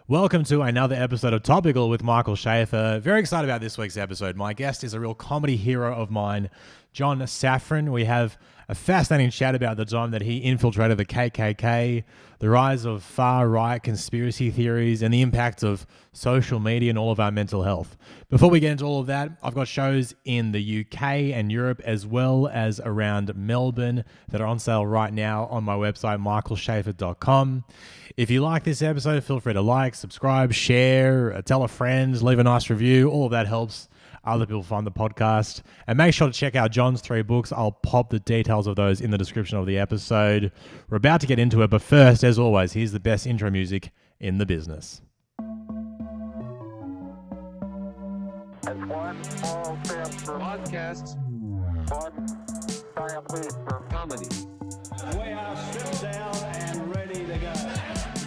Welcome to another episode of Topical with Michael Shafar. Very excited about this week's episode. My guest is a real comedy hero of mine, John Safran. We have a fascinating chat about the time that he infiltrated the KKK, the rise of far-right conspiracy theories, and the impact of social media and all of our mental health. Before we get into all of that, I've got shows in the UK and Europe as well as around Melbourne that are on sale right now on my website, michaelshafar.com. If you like this episode, feel free to like, subscribe, share, tell a friend, leave a nice review. All of that helps other people find the podcast. And make sure to check out John's 3 books. I'll pop the details of those in the description of the episode. We're about to get into it, but first, as always, here's the best intro music in the business. That's one small step for Podcasts, one giant leap for comedy. We are stripped down and ready to go.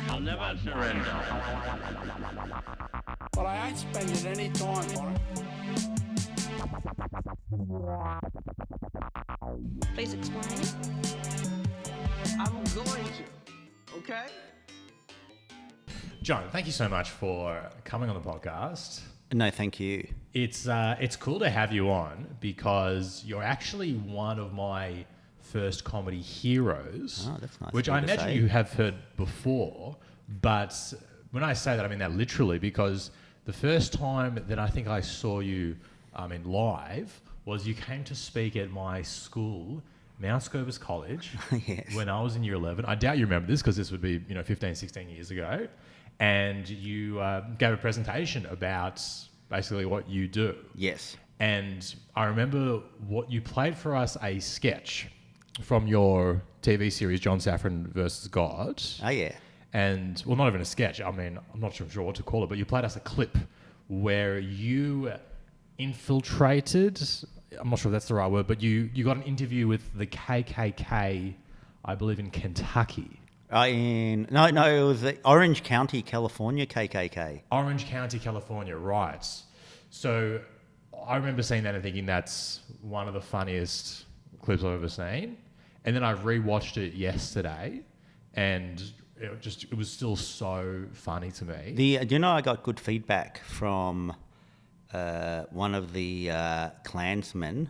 I'll never surrender. But I ain't spending any time on it. Please explain. I'm going to, okay? John, thank you so much for coming on the podcast. No, thank you. It's cool to have you on because you're actually one of my first comedy heroes, Oh, that's nice which of you I to imagine say. you have heard before. But when I say that, I mean that literally, because the first time that I think I saw you live was you came to speak at my school, Mount Scobus College, Yes. when I was in year 11. I doubt you remember this because this would be 15, 16 years ago. And you gave a presentation about basically what you do. Yes. And I remember what you played for us, a sketch from your TV series, John Safran versus God. Oh, yeah. And, well, not even a sketch. I mean, I'm not sure what to call it, but you played us a clip where you infiltrated, I'm not sure if that's the right word, but you got an interview with the KKK, I believe in Kentucky. No, it was the Orange County, California KKK. Orange County, California, right. So I remember seeing that and thinking that's one of the funniest clips I've ever seen. And then I rewatched it yesterday and it was still so funny to me. I got good feedback from one of the Klansmen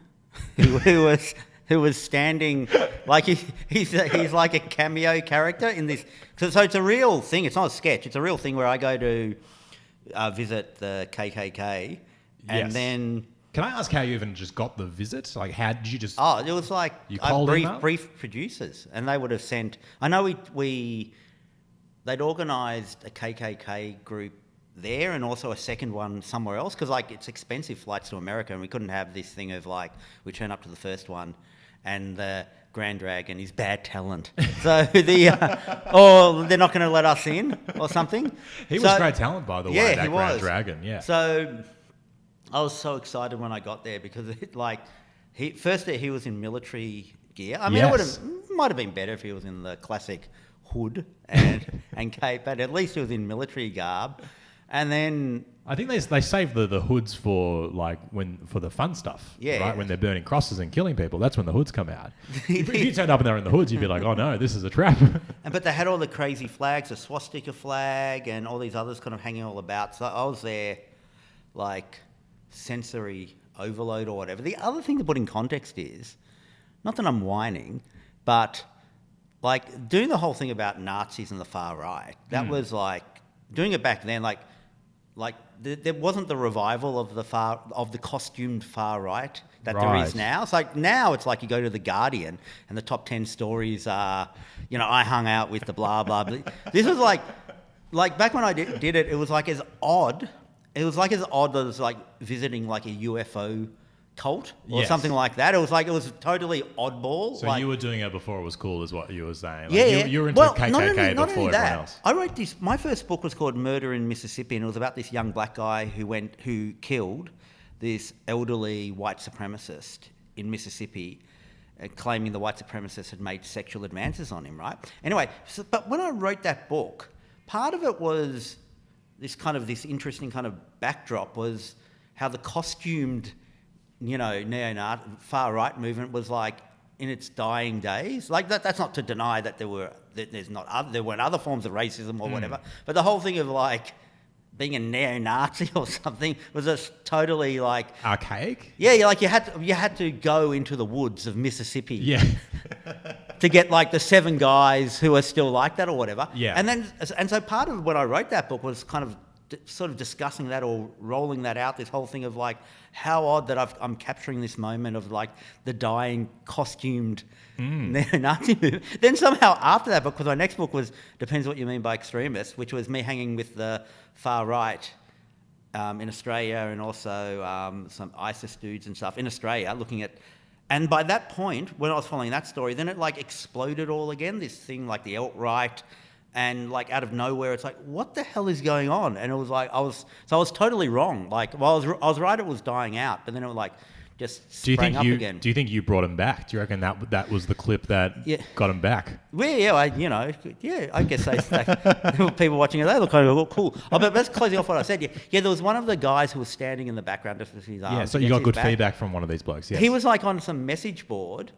who was standing like he's like a cameo character in this. So it's a real thing. It's not a sketch. It's a real thing where I go to visit the KKK, and Yes. then Can I ask how you even just got the visit? Like, how did you just... it was like You called them up? brief producers, and they would have sent. I know they'd organised a KKK group there and also a second one somewhere else because it's expensive flights to America and we couldn't have this thing of we turn up to the first one and the Grand Dragon is bad talent, so or they're not going to let us in or something. He was great talent, by the way, that he Grand was. Dragon, yeah. So I was so excited when I got there because he was in military gear. I mean, Yes. it might have been better if he was in the classic hood and cape, but at least he was in military garb. And then I think they save the hoods for for the fun stuff, Yeah. right? When they're burning crosses and killing people, that's when the hoods come out. If you turned up and they're in the hoods, you'd be like, oh no, this is a trap. but they had all the crazy flags, the swastika flag, and all these others kind of hanging all about. So I was there, sensory overload or whatever. The other thing to put in context is, not that I'm whining, but doing the whole thing about Nazis and the far right. That was doing it back then. There wasn't the revival of the costumed far right that there is Right. now. It's now it's you go to the Guardian and the top 10 stories are, I hung out with the blah blah blah. This was back when I did it. It was as odd. It was as odd as visiting a UFO cult or Yes. something like that. It was totally oddball. So you were doing it before it was cool, is what you were saying. Yeah, You were into KKK not before only everyone that, else. I wrote this. My first book was called Murder in Mississippi, and it was about this young black guy who killed this elderly white supremacist in Mississippi, claiming the white supremacist had made sexual advances on him. Right. Anyway, but when I wrote that book, part of it was this interesting kind of backdrop was how the costumed, neo-Nazi far right movement was in its dying days. Like that's not to deny that there weren't other forms of racism or whatever. But the whole thing of like being a neo-Nazi or something was just totally like Archaic? yeah. Like you had to go into the woods of Mississippi. Yeah. To get like the 7 guys who are still like that or whatever. Yeah. And so part of when I wrote that book was kind of sort of discussing that or rolling that out, this whole thing of like how odd that I'm capturing this moment of like the dying costumed neo-Nazi movement. Then somehow after that book, because my next book was Depends What You Mean by Extremists, which was me hanging with the far right in Australia and also some ISIS dudes and stuff in Australia looking at. And by that point, when I was following that story, then it like exploded all again, this thing like the alt-right, and like out of nowhere, it's like, what the hell is going on? And it was like, I was totally wrong. Like, well, I was right, it was dying out, but then it was like, just sprang up again. Do you think you brought him back? Do you reckon that was the clip that got him back? Well, yeah, I guess people watching it, they look kind of cool. Oh, but that's closing off what I said. Yeah, there was one of the guys who was standing in the background just with his arms. Yeah, so you got good feedback from one of these blokes. Yes. He was like on some message board,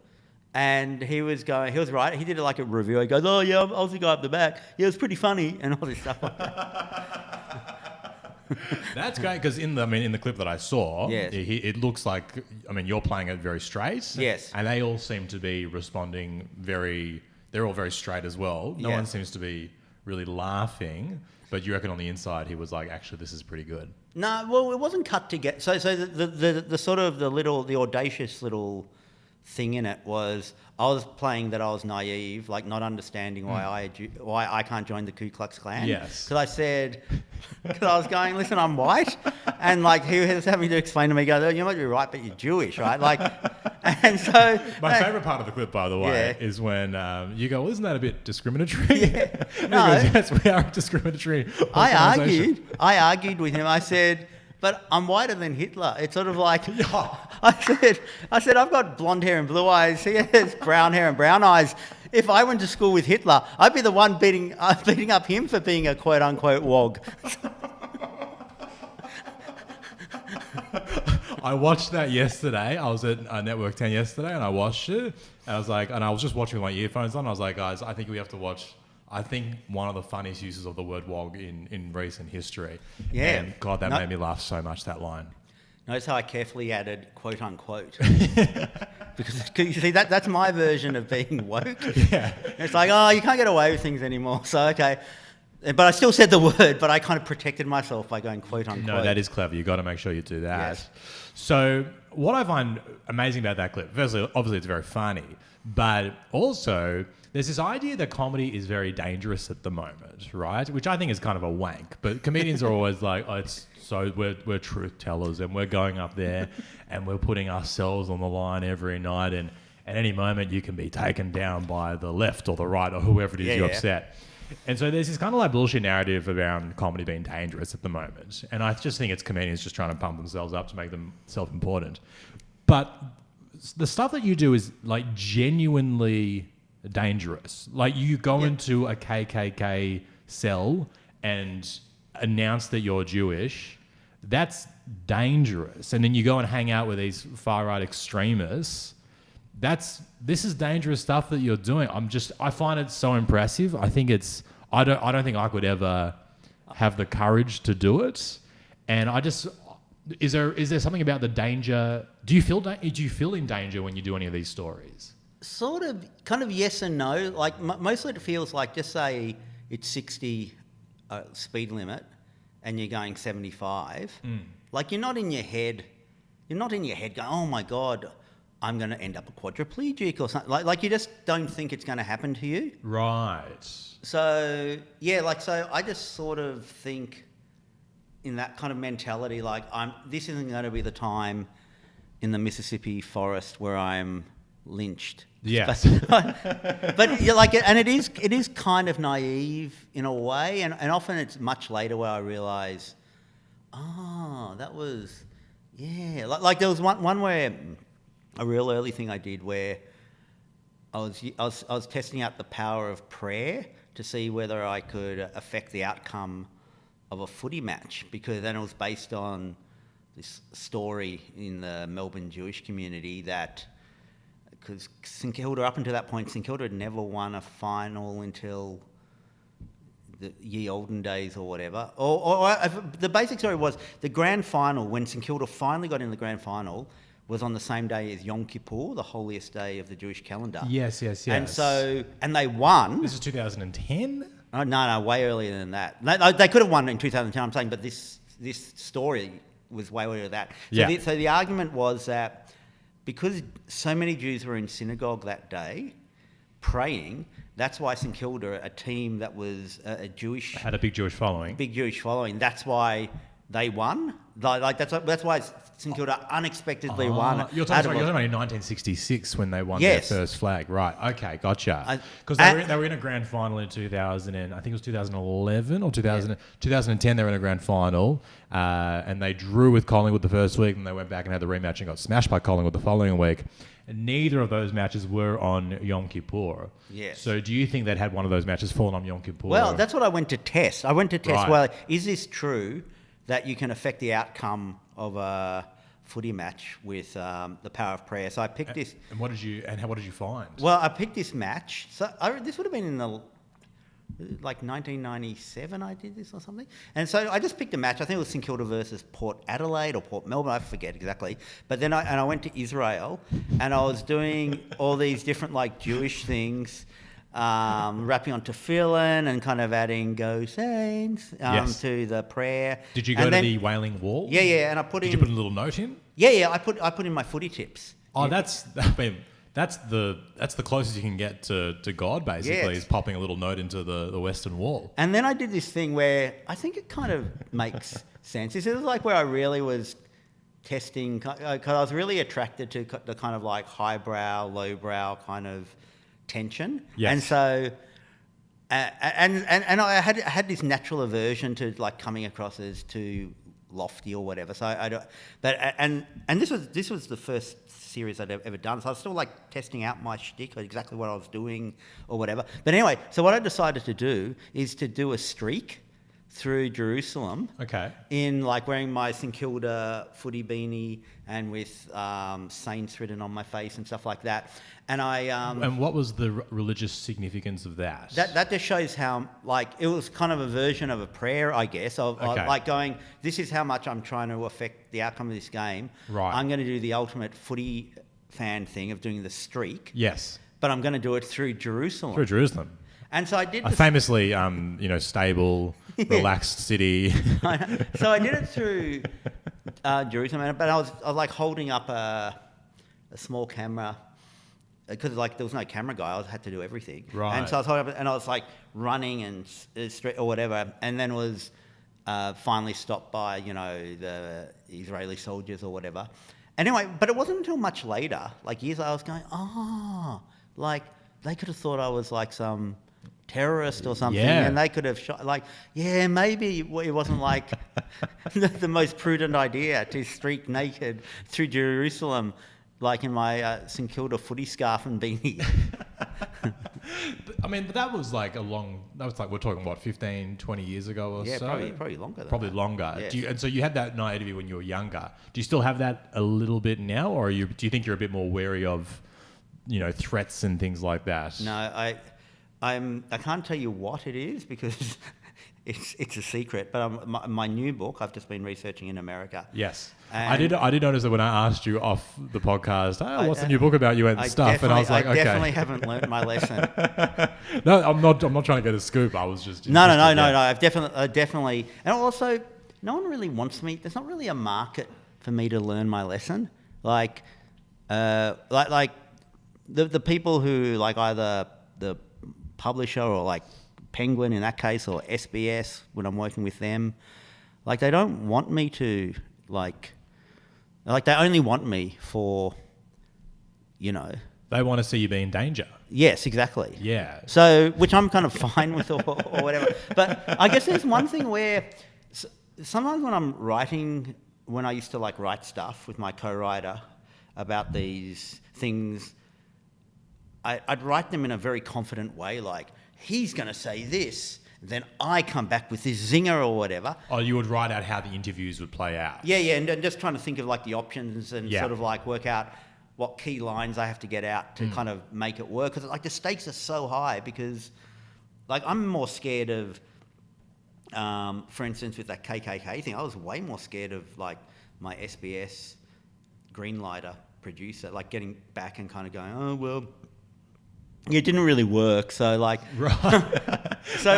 and he was right. He did like a review. He goes, "Oh yeah, I was the guy up the back. Yeah, it was pretty funny," and all this stuff like that. That's great because in the clip that I saw, Yes. it looks like you're playing it very straight. Yes. And they all seem to be responding they're all very straight as well. No one seems to be really laughing, but you reckon on the inside he was like, actually, this is pretty good. No, well, it wasn't cut together. So the sort of the audacious little thing in it was I was playing that I was naive, like not understanding why I can't join the Ku Klux Klan. Yes. Because I was going, listen, I'm white, and like he was having to explain to me, go, oh, you might be right, but you're Jewish, right? Like, and so my favourite part of the clip, by the way, is when you go, well, isn't that a bit discriminatory? Yeah. No, yes, we are discriminatory. I argued with him. I said, but I'm whiter than Hitler. It's sort of like, I said, I've got blonde hair and blue eyes. He has brown hair and brown eyes. If I went to school with Hitler, I'd be the one beating up him for being a quote unquote wog. I watched that yesterday. I was at Network 10 yesterday and I watched it. And I was just watching with my earphones on. I was like, guys, I think we have to watch, one of the funniest uses of the word wog in recent history. Yeah. And God, that made me laugh so much, that line. Notice how I carefully added quote unquote. Because you see, that's my version of being woke. Yeah. It's like, oh, you can't get away with things anymore. So, okay. But I still said the word, but I kind of protected myself by going quote unquote. No, that is clever. You've got to make sure you do that. Yes. So what I find amazing about that clip, firstly, obviously it's very funny, but also there's this idea that comedy is very dangerous at the moment, right? Which I think is kind of a wank. But comedians are always like, we're truth tellers and we're going up there and we're putting ourselves on the line every night, and at any moment you can be taken down by the left or the right or whoever it is you upset. And so there's this kind of like bullshit narrative around comedy being dangerous at the moment. And I just think it's comedians just trying to pump themselves up to make them self-important. But the stuff that you do is like genuinely dangerous. Like you go into a KKK cell and announce that you're Jewish. That's dangerous. And then you go and hang out with these far-right extremists. This is dangerous stuff that you're doing. I find it so impressive. I think I don't think I could ever have the courage to do it. And is there something about the danger? Do you feel in danger when you do any of these stories? Sort of, kind of yes and no. Like mostly it feels like, just say it's 60 speed limit and you're going 75. Like you're not in your head going, oh my God, I'm going to end up a quadriplegic or something. Like you just don't think it's going to happen to you. Right. So, yeah, so I just sort of think in that kind of mentality, like this isn't going to be the time in the Mississippi forest where I'm lynched. Yes. But yeah, like, and it is kind of naive in a way, and often it's much later where I realise, that was, yeah. Like there was one where, a real early thing I did where I was testing out the power of prayer to see whether I could affect the outcome of a footy match, because then it was based on this story in the Melbourne Jewish community that because St Kilda, up until that point, St Kilda had never won a final until the ye olden days or whatever. The basic story was the grand final, when St Kilda finally got in the grand final, was on the same day as Yom Kippur, the holiest day of the Jewish calendar. Yes. And they won. This is 2010? Oh, no, way earlier than that. They could have won in 2010, I'm saying, but this story was way earlier than that. So the argument was that because so many Jews were in synagogue that day praying, that's why St Kilda, a team that was a Jewish... Had a big Jewish following. That's why they won. That's why St Kilda unexpectedly won. You're talking about in 1966 when they won their first flag. Right, okay, gotcha. Because they were in a grand final in 2000, and I think it was 2011 or 2010 they were in a grand final, and they drew with Collingwood the first week, and they went back and had the rematch and got smashed by Collingwood the following week. And neither of those matches were on Yom Kippur. Yes. So do you think that had one of those matches fallen on Yom Kippur? Well, that's what I went to test. Well, is this true that you can affect the outcome of a footy match with the power of prayer? So I picked this. And what did you find? Well, I picked this match. So this would have been in the 1997 I did this or something. And so I just picked a match. I think it was St Kilda versus Port Adelaide or Port Melbourne. I forget exactly. But then I went to Israel, and I was doing all these different Jewish things, rapping on tefillin and kind of adding "Go Saints" to the prayer. Did you go to the Wailing Wall? Yeah. And Did you put a little note in? Yeah. I put in my footy tips. Oh, that's the closest you can get to God, basically, is popping a little note into the Western Wall. And then I did this thing where I think it kind of makes sense. This is where I really was testing, because I was really attracted to the kind of highbrow, lowbrow kind of tension. Yes. And so, and I had this natural aversion to coming across as too lofty or whatever. So I don't. But and this was the first series I'd ever done. So I was still testing out my shtick, exactly what I was doing or whatever. But anyway, so what I decided to do is to do a streak through Jerusalem. Okay. In wearing my St Kilda footy beanie and with saints written on my face and stuff like that. And and what was the religious significance of that? That just shows how it was kind of a version of a prayer, I guess, of going, this is how much I'm trying to affect the outcome of this game. Right. I'm going to do the ultimate footy fan thing of doing the streak. Yes. But I'm going to do it through Jerusalem. Through Jerusalem. And so I did... A famously, stable, relaxed city. So I did it through Jerusalem, but I was holding up a small camera, because there was no camera guy. I had to do everything. Right. And so I was holding up, and I was running and or whatever, and then was finally stopped by the Israeli soldiers or whatever. Anyway, but it wasn't until much later, years later, I was going, they could have thought I was some terrorist or something, and they could have shot. Maybe it wasn't the most prudent idea to streak naked through Jerusalem, in my St Kilda footy scarf and beanie. But that was we're talking, what, 15, 20 years ago or so? Yeah, probably longer than Probably that. longer. Yes. And so you had that naivety when you were younger. Do you still have that a little bit now, or do you think you're a bit more wary of, threats and things like that? No, I can't tell you what it is because it's a secret. But my new book, I've just been researching in America. Yes, I did notice that when I asked you off the podcast, what's the new book about? You went stuff, and I was like, okay. I definitely haven't learned my lesson. No, I'm not trying to get a scoop. I was just no. I've definitely, and also, no one really wants me. There's not really a market for me to learn my lesson. The people who either the publisher or Penguin in that case, or SBS when I'm working with them, they don't want me to they only want me for, They want to see you be in danger. Yes, exactly. Yeah. So, which I'm kind of fine with or whatever. But I guess there's one thing where sometimes when I'm writing, when I used to write stuff with my co-writer about these things, I'd write them in a very confident way, he's going to say this, then I come back with this zinger or whatever. Oh, you would write out how the interviews would play out. Yeah, and just trying to think of the options and sort of work out, what key lines I have to get out to kind of make it work. Because like the stakes are so high because like I'm more scared of, for instance, with that KKK thing, I was way more scared of like my SBS greenlighter producer, like getting back and kind of going, oh, well, it didn't really work. So like, Right. so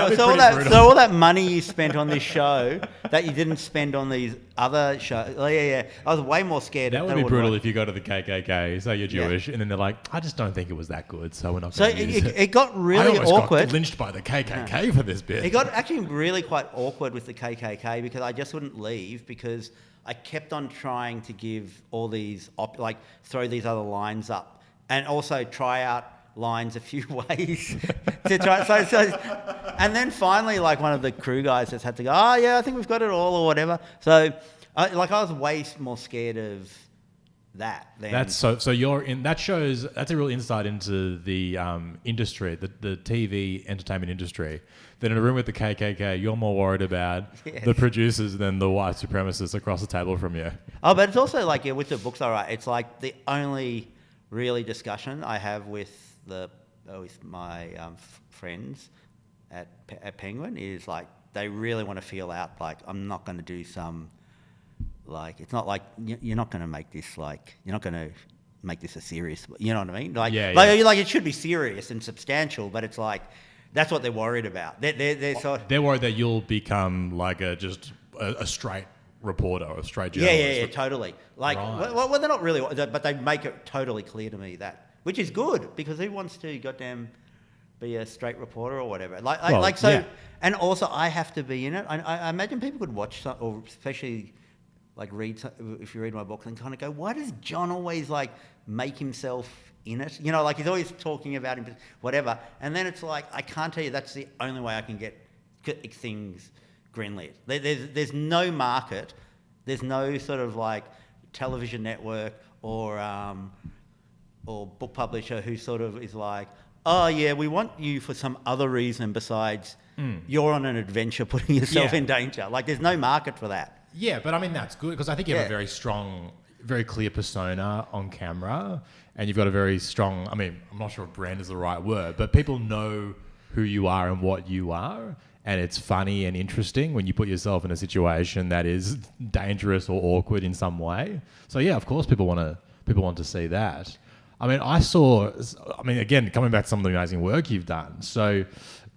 all that money you spent on this show that you didn't spend on these other shows. Oh, yeah. I was way more scared. That would be brutal if you go to the KKK, say you're Jewish, and then they're like, I just don't think it was that good, so we're not So going to use it. it got really I almost awkward. got lynched by the KKK for this bit. It got actually really quite awkward with the KKK because I just wouldn't leave because I kept on trying to give all these, throw these other lines up and also try out lines a few ways to try. So, and then finally, like one of the crew guys just had to go, oh yeah, I think we've got it all or whatever. So, I was way more scared of that than That's so you're in that shows that's a real insight into the industry, the TV entertainment industry. That in a room with the KKK, you're more worried about the producers than the white supremacists across the table from you. Oh, but it's also like with the books, all right. It's like the only really discussion I have with my friends at Penguin is like they really want to feel out. Like I'm not going to do some. Like it's not like you're not going to make this like you're not going to make this a serious. You know what I mean? Like like it should be serious and substantial, but it's like that's what they're worried about. They're worried that you'll become like a straight reporter or a straight journalist. Yeah, totally. Like well, they're not really, but they make it totally clear to me that, which is good because who wants to goddamn be a straight reporter or whatever? And also I have to be in it. I imagine people could watch some, or especially. Like if you read my book and kind of go, why does John always like make himself in it? You know, like he's always talking about him, whatever. And then it's like, I can't tell you that's the only way I can get things greenlit. There's no market. There's no sort of like television network or book publisher who sort of is like, oh yeah, we want you for some other reason besides you're on an adventure putting yourself in danger. Like there's no market for that. Yeah, but I mean, that's good because I think you have a very strong, very clear persona on camera and you've got a very strong, I mean, I'm not sure if brand is the right word, but people know who you are and what you are. And it's funny and interesting when you put yourself in a situation that is dangerous or awkward in some way. So yeah, of course, people want to see that. I mean, again, coming back to some of the amazing work you've done. So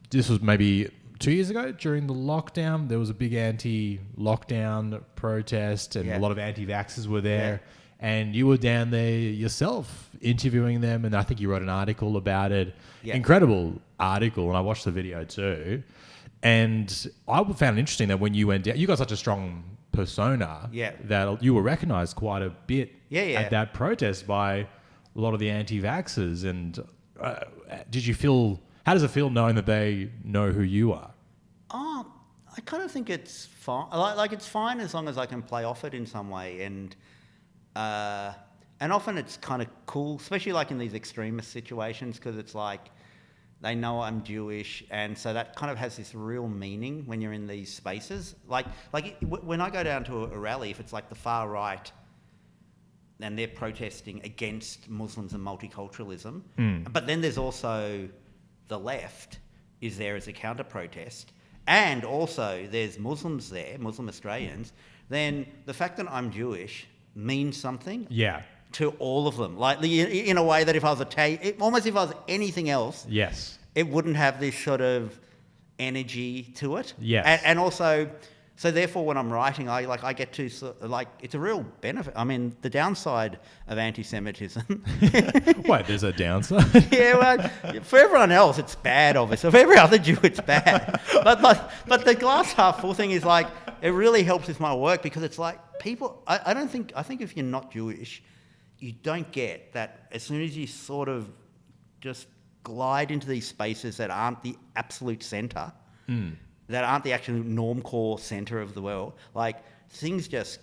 this was maybe 2 years ago during the lockdown. There was a big anti-lockdown protest and a lot of anti-vaxxers were there. Yeah. And you were down there yourself interviewing them. And I think you wrote an article about it. Yeah. Incredible article. And I watched the video too. And I found it interesting that when you went down, you got such a strong persona that you were recognised quite a bit at that protest by a lot of the anti-vaxxers. And how does it feel knowing that they know who you are? I kind of think it's fine. Like it's fine as long as I can play off it in some way. And often it's kind of cool, especially like in these extremist situations, because it's like they know I'm Jewish, and so that kind of has this real meaning when you're in these spaces. Like when I go down to a rally, if it's like the far right, and they're protesting against Muslims and multiculturalism, but then there's also the left is there as a counter-protest, and also there's Muslims there, Muslim Australians, then the fact that I'm Jewish means something to all of them. Like in a way that if I was almost if I was anything else, it wouldn't have this sort of energy to it. Yes. And also, so therefore when I'm writing, I get to it's a real benefit. I mean, the downside of anti-Semitism. Wait, there's a downside? Yeah, well, for everyone else it's bad, obviously. For every other Jew it's bad. But the glass half full thing is like, it really helps with my work because it's like people, I think if you're not Jewish, you don't get that as soon as you sort of just glide into these spaces that aren't the absolute centre, that aren't the actual norm core centre of the world, like things just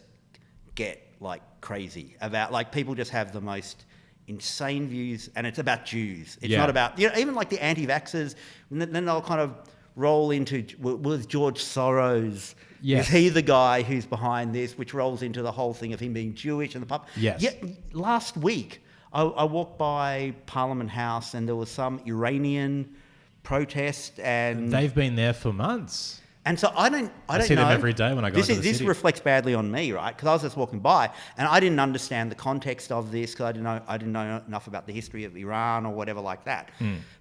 get like crazy about, like people just have the most insane views, and it's about Jews. It's not about, even like the anti-vaxxers, and then they'll kind of roll into, was George Soros, is he the guy who's behind this, which rolls into the whole thing of him being Jewish and the pub. Yet last week, I walked by Parliament House and there was some Iranian protest, and They've been there for months. and so I don't see know. them every day when I go into the This city. reflects badly on me, right? Because I was just walking by and I didn't understand the context of this because I didn't know enough about the history of Iran or whatever like that.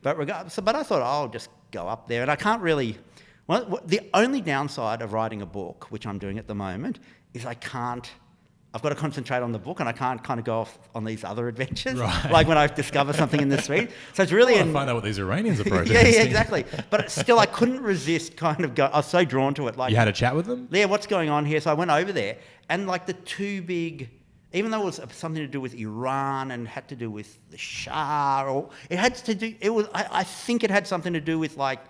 But but I thought, I'll just go up there, and I can't really. Well, the only downside of writing a book, which I'm doing at the moment, is I can't. I've got to concentrate on the book, and I can't kind of go off on these other adventures, Right. like when I discover something in the street. So it's really I find out what these Iranians are protesting. yeah, exactly. But still, I couldn't resist kind of go. I was so drawn to it. Like, You had a chat with them? yeah, what's going on here? So I went over there, and like the two big, even though it was something to do with Iran and had to do with the Shah, or it had to do. It was. I think it had something to do with like.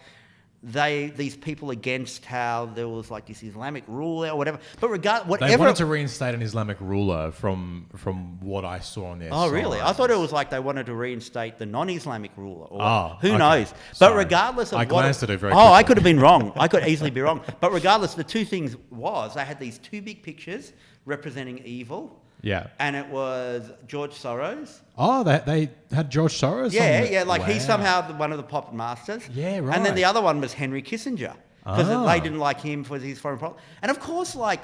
These people against how there was like this Islamic rule or whatever. But whatever. They wanted to reinstate an Islamic ruler from what I saw on their Oh, really? I signs. thought it was like they wanted to reinstate the non-Islamic ruler. Or Oh, who okay. knows? But Sorry. regardless of I what... glanced at it very Oh, I quickly. could have been wrong. I could easily be wrong. But regardless, the two things was they had these two big pictures representing evil. Yeah. And it was George Soros. Oh, they had George Soros? Yeah, like he's Wow. somehow one of the puppet masters. Yeah, And right. then the other one was Henry Kissinger. Because Ah. they didn't like him for his foreign policy. And of course, like,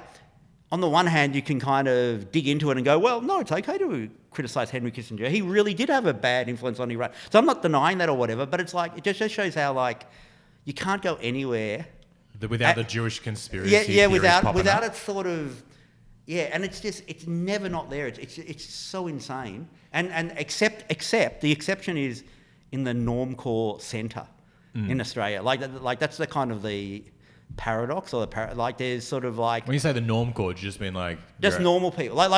on the one hand, you can kind of dig into it and go, well, no, it's okay to criticise Henry Kissinger. He really did have a bad influence on Iran. So I'm not denying that or whatever, but it's like, it just shows how, like, you can't go anywhere. Without the Jewish conspiracy Yeah, theories without popping it up. sort of, yeah, and it's just, it's never not there. It's so insane. And except the exception is in the Normcore Centre in Australia. Like that's the kind of the paradox or like there's sort of like When you say the norm chord, you just mean like... just you're- normal people. Like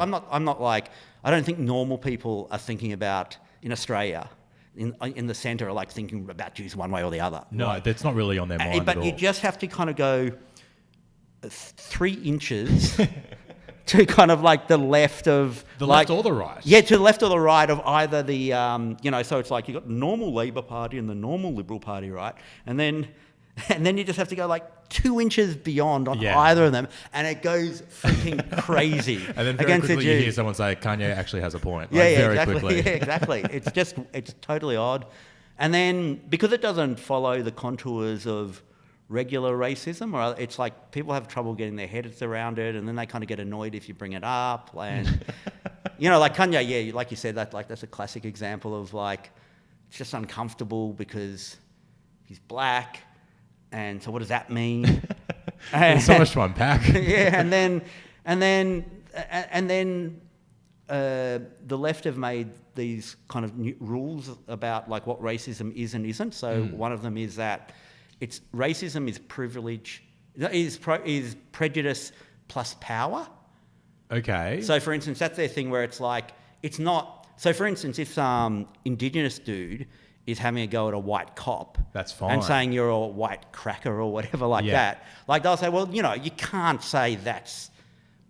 I'm not like, I don't think normal people are thinking about in Australia. In the centre are like thinking about Jews one way or the other. No, right? that's not really on their mind But at all. you just have to kind of go 3 inches to kind of like the left of... The like, left or the right? Yeah, to the left or the right of either the, so it's like you've got the normal Labour Party and the normal Liberal Party, right? And then you just have to go like 2 inches beyond on Yeah. either of them, and it goes freaking crazy And then very against the quickly you Jews. hear someone say, Kanye actually has a point. Yeah, Like, yeah, very exactly. quickly. Yeah, exactly. It's totally odd. And then because it doesn't follow the contours of regular racism, or it's like people have trouble getting their heads around it, and then they kind of get annoyed if you bring it up. And like Kanye, yeah, like you said, that's a classic example of like it's just uncomfortable because he's black, and so what does that mean? There's so much to unpack. Yeah, and then the left have made these kind of new rules about like what racism is and isn't. So one of them is that racism is privilege, is prejudice plus power. Okay. So for instance, that's their thing where it's like it's not. So for instance, if some Indigenous dude is having a go at a white cop, That's fine. and saying you're a white cracker or whatever like Yeah. that, like they'll say, well, you can't say that's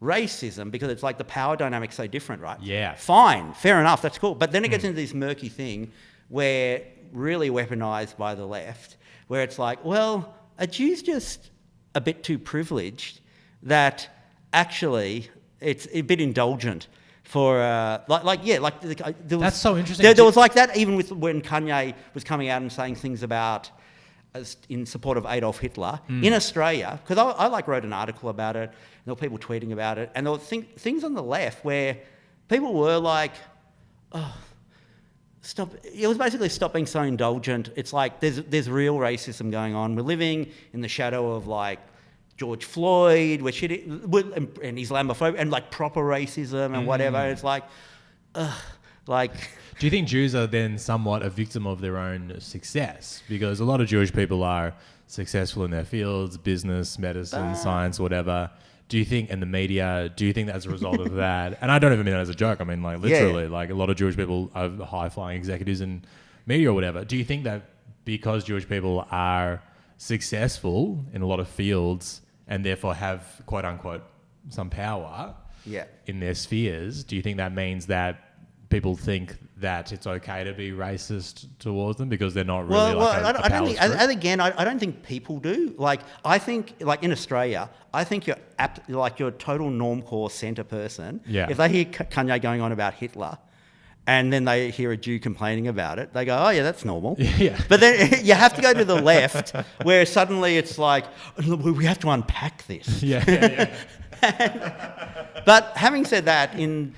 racism because it's like the power dynamic's so different, right? Yeah. Fine, fair enough, that's cool. But then it gets into this murky thing where really weaponized by the left, where it's like, well, a Jew's just a bit too privileged that actually it's a bit indulgent for there was, That's so interesting. There was like that even with when Kanye was coming out and saying things about in support of Adolf Hitler in Australia, because I wrote an article about it, and there were people tweeting about it, and there were things on the left where people were like, oh, stop. It was basically stop being so indulgent. It's like there's real racism going on. We're living in the shadow of like George Floyd, and Islamophobia, and like proper racism and whatever. It's like, like. Do you think Jews are then somewhat a victim of their own success? Because a lot of Jewish people are successful in their fields, business, medicine, science, whatever. Do you think, in the media, do you think that as a result of that, and I don't even mean that as a joke, I mean like literally, like a lot of Jewish people are high-flying executives in media or whatever. Do you think that because Jewish people are successful in a lot of fields and therefore have, quote unquote, some power in their spheres, do you think that means that people think that it's okay to be racist towards them because they're not really I don't think, and again, I don't think people do. Like, I think, like in Australia, I think you're you're a total normcore centre person. Yeah. If they hear Kanye going on about Hitler, and then they hear a Jew complaining about it, they go, oh yeah, that's normal. Yeah. But then you have to go to the left, where suddenly it's like, we have to unpack this. Yeah. But having said that, The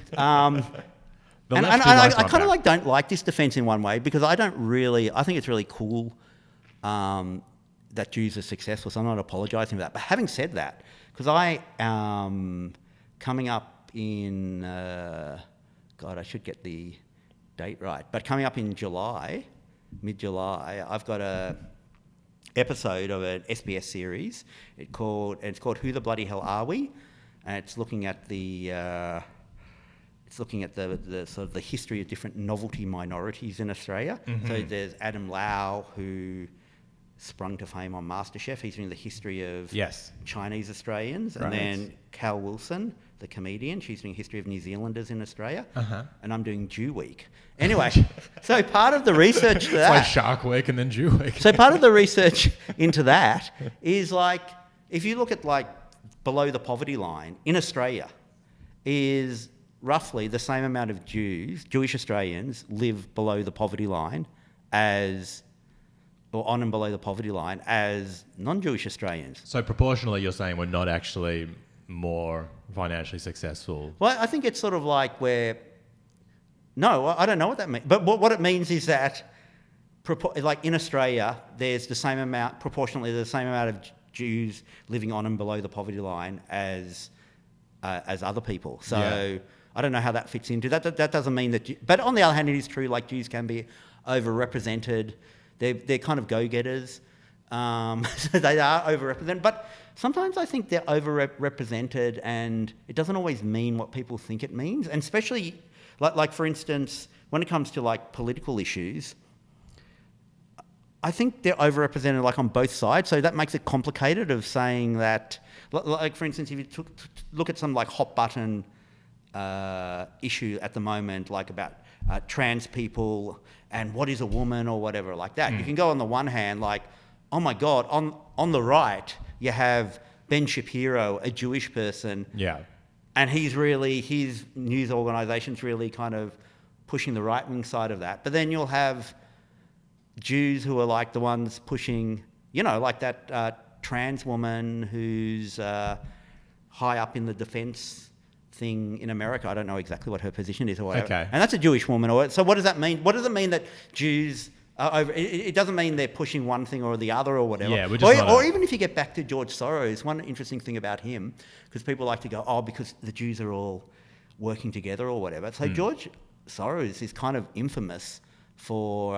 and left do like to I kind of unpack. like don't like this defense in one way, because I think it's really cool that Jews are successful, so I'm not apologising for that. But having said that, because I coming up in God, I should get the date right, but coming up in July, mid-July, I've got a episode of an SBS series. It's called Who the Bloody Hell Are We? And it's looking at the sort of the history of different novelty minorities in Australia. Mm-hmm. So there's Adam Lau, who sprung to fame on MasterChef. He's doing the history of Yes. Chinese Australians. Right. And then Cal Wilson, the comedian, she's doing history of New Zealanders in Australia. Uh-huh. And I'm doing Jew Week. Anyway, so part of the research to It's like that... Shark Week and then Jew Week. So part of the research into that is like, if you look at like below the poverty line in Australia, is roughly the same amount of Jewish Australians live below the poverty line or on and below the poverty line as non-Jewish Australians. So proportionally, you're saying we're not actually more financially successful. Well, I think it's sort of like no, I don't know what that means. But what it means is that, like in Australia, there's proportionally the same amount of Jews living on and below the poverty line as other people. So Yeah. I don't know how that fits into that. That doesn't mean that. But on the other hand, it is true. Like Jews can be overrepresented. They're kind of go-getters. So they are overrepresented. But sometimes I think they're overrepresented, and it doesn't always mean what people think it means. And especially, like for instance, when it comes to like political issues, I think they're overrepresented like on both sides. So that makes it complicated of saying that. Like for instance, if you look at some like hot button issue at the moment, like about trans people and what is a woman or whatever like that. You can go on the one hand like, oh my God, on the right you have Ben Shapiro, a Jewish person, Yeah. and his news organisation's really kind of pushing the right-wing side of that. But then you'll have Jews who are like the ones pushing, like that trans woman who's high up in the defence thing in America. I don't know exactly what her position is or whatever. Okay. And that's a Jewish woman. So what does that mean? What does it mean that Jews are over... It doesn't mean they're pushing one thing or the other or whatever. Yeah, we're just or even if you get back to George Soros, one interesting thing about him, because people like to go, because the Jews are all working together or whatever. So George Soros is kind of infamous for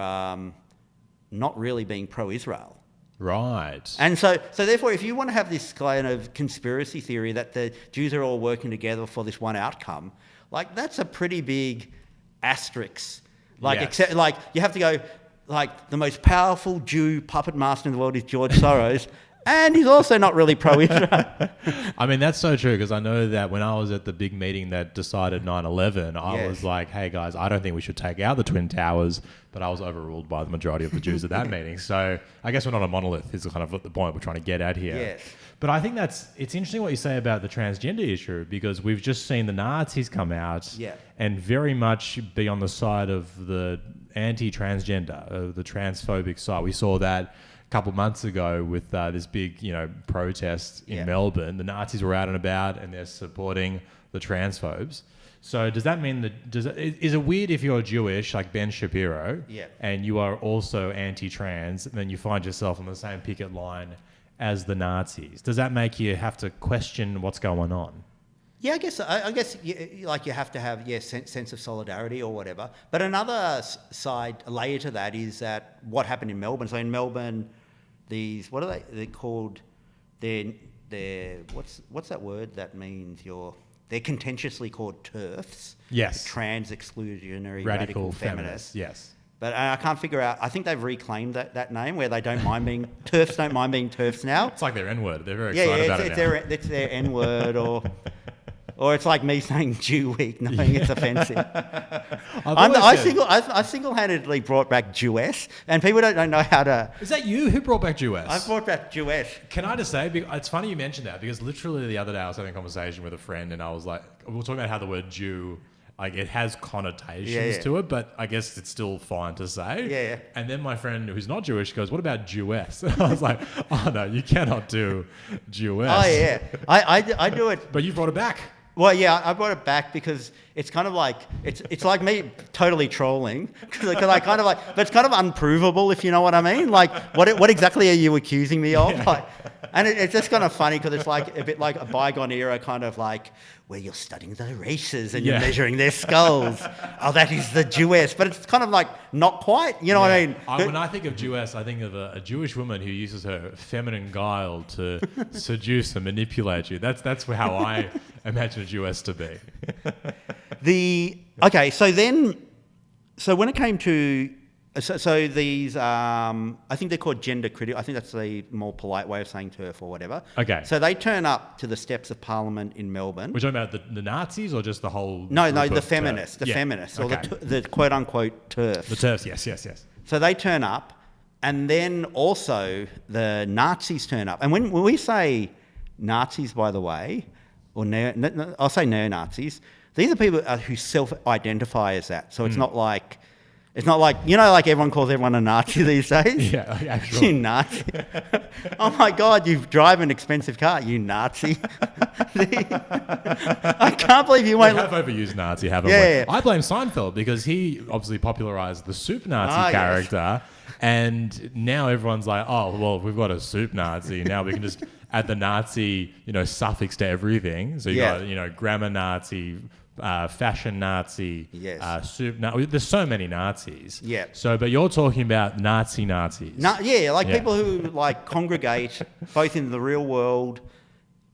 not really being pro-Israel. Right. And so therefore, if you want to have this kind of conspiracy theory that the Jews are all working together for this one outcome, like that's a pretty big asterisk. Like, Yes. except, like you have to go, like the most powerful Jew puppet master in the world is George Soros, and he's also not really pro-Israel. I mean, that's so true, because I know that when I was at the big meeting that decided 9/11, I Yes. was like, hey guys, I don't think we should take out the Twin Towers, but I was overruled by the majority of the Jews at that meeting. So I guess we're not a monolith is kind of the point we're trying to get at here. Yes. But I think it's interesting what you say about the transgender issue, because we've just seen the Nazis come out Yeah. and very much be on the side of the anti-transgender, the transphobic side. We saw that a couple months ago with this big, protest in Yeah. Melbourne. The Nazis were out and about, and they're supporting the transphobes. So does that mean is it weird if you're Jewish, like Ben Shapiro, Yeah. and you are also anti-trans, and then you find yourself on the same picket line as the Nazis? Does that make you have to question what's going on? Yeah, I guess you have to have sense of solidarity or whatever. But another layer to that is that what happened in Melbourne. So in Melbourne, these they're called? They're what's that word that means they're contentiously called TERFs. Yes. Trans exclusionary Radical feminists. Yes. But I can't figure out. I think they've reclaimed that name where they don't mind being TERFs. Don't mind being TERFs now. It's like their N-word. They're very excited about it now. It's their N-word or it's like me saying Jew Week, knowing it's offensive. I single-handedly brought back Jewess, and people don't know how to... Is that you? Who brought back Jewess? I brought back Jewess. Can I just say, it's funny you mentioned that, because literally the other day I was having a conversation with a friend, and I was like, we were talking about how the word Jew like it has connotations Yeah. to it, but I guess it's still fine to say. Yeah. And then my friend who's not Jewish goes, "What about Jewess?" And I was like, "Oh no, you cannot do Jewess." Oh yeah, I do it. But you brought it back. Well, yeah, I brought it back because it's kind of like it's like me totally trolling because I kind of like, but it's kind of unprovable if you know what I mean. Like, what exactly are you accusing me of? Like, and it's just kind of funny because it's like a bit like a bygone era kind of like where you're studying the races and you're measuring their skulls. Oh, that is the Jewess, but it's kind of like not quite. You know what I mean? When I think of Jewess, I think of a Jewish woman who uses her feminine guile to seduce and manipulate you. That's how I imagine a Jewess to be. So when it came to these, I think they're called gender critical. I think that's the more polite way of saying TERF or whatever. Okay. So they turn up to the steps of Parliament in Melbourne. We're talking about the Nazis or just the whole? No, group the of, feminists, feminists, or the quote unquote TERFs. The TERFs, yes. So they turn up, and then also the Nazis turn up. And when we say Nazis, by the way, or I'll say neo-Nazis, these are people who self-identify as that. So it's not like, like everyone calls everyone a Nazi these days. Yeah, actually. You Nazi. Oh my God, you drive an expensive car, you Nazi. I can't believe you We won't. have overused Nazi, haven't Yeah. we? I blame Seinfeld because he obviously popularized the soup Nazi character. And now everyone's like, oh, well, we've got a soup Nazi. Now we can just add the Nazi, suffix to everything. So you got, grammar Nazi, fashion Nazi, soup Nazi. There's so many Nazis. Yeah. So, but you're talking about Nazis. People who like congregate both in the real world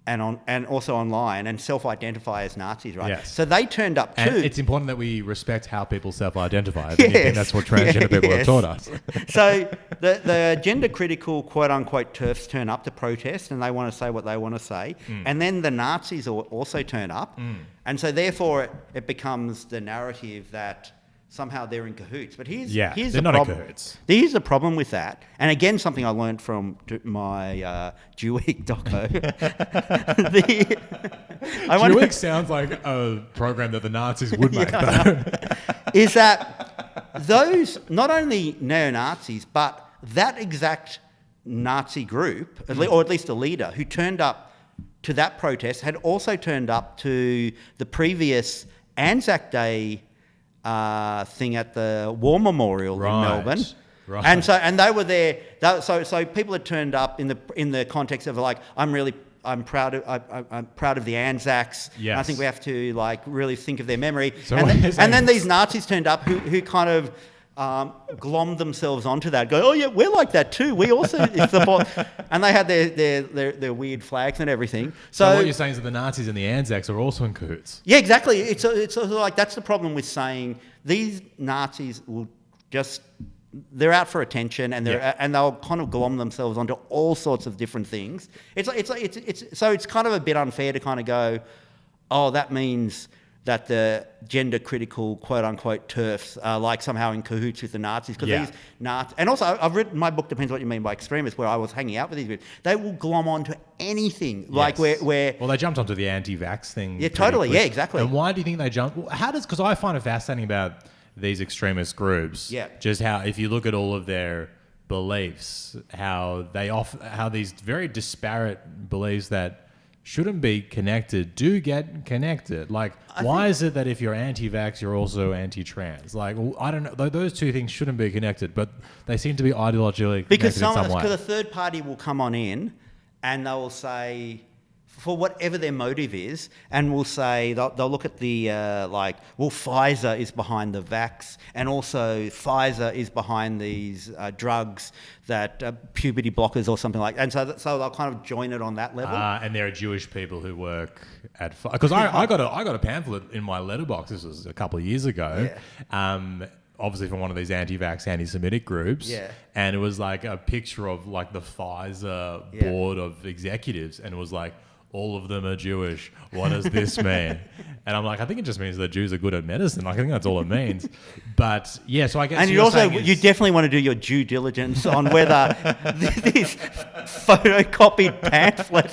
and also online and self-identify as Nazis, right? Yes. So they turned up too. And it's important that we respect how people self-identify. I think that's what transgender people have taught us. So the gender-critical quote-unquote TERFs turn up to protest and they want to say what they want to say. And then the Nazis also turn up. And so therefore it becomes the narrative that somehow they're in cahoots. But here's they're the not problem. in cahoots. Here's the problem with that. And again, something I learned from my Jew-Week doco. Jew-Week sounds like a program that the Nazis would make, though. Is that those, not only neo-Nazis, but that exact Nazi group, or at least a leader, who turned up to that protest, had also turned up to the previous Anzac Day thing at the War Memorial in Melbourne. Right. And they were there. So people had turned up in the context of like, I'm proud of the Anzacs. Yes. And I think we have to like really think of their memory. So and then these Nazis turned up who kind of glommed themselves onto that. Go, oh yeah, we're like that too. We also and they had their weird flags and everything. So what you're saying is that the Nazis and the Anzacs are also in cahoots. Yeah, exactly. It's sort of like that's the problem with saying these Nazis will just. They're out for attention, and they'll kind of glom themselves onto all sorts of different things. It's kind of a bit unfair to kind of go, oh, that means that the gender critical quote unquote TERFs are like somehow in cahoots with the Nazis because these Nazis, and also I've written my book Depends What You Mean by Extremists, where I was hanging out with these groups. They will glom onto anything, like where well, they jumped onto the anti-vax thing. Yeah, totally. quick. Yeah, exactly. And why do you think they jumped? Well, because I find it fascinating about these extremist groups. Yeah. Just how, if you look at all of their beliefs, how these very disparate beliefs that shouldn't be connected do get connected. Like, why is it that if you're anti-vax, you're also anti-trans? Like, I don't know. Those two things shouldn't be connected, but they seem to be ideologically connected in some way. Because a third party will come on in and they will say, for whatever their motive is, and we'll say, they'll look at the, Pfizer is behind the vax, and also Pfizer is behind these drugs that puberty blockers or something like that. And so they'll kind of join it on that level. And there are Jewish people who work at... Because I got a pamphlet in my letterbox, this was a couple of years ago, obviously from one of these anti-vax, anti-Semitic groups. Yeah. And it was like a picture of like the Pfizer board of executives, and it was like all of them are Jewish. What does this mean? And I'm like, I think it just means that Jews are good at medicine. Like, I think that's all it means. But yeah, so I guess And you definitely want to do your due diligence on whether this photocopied pamphlet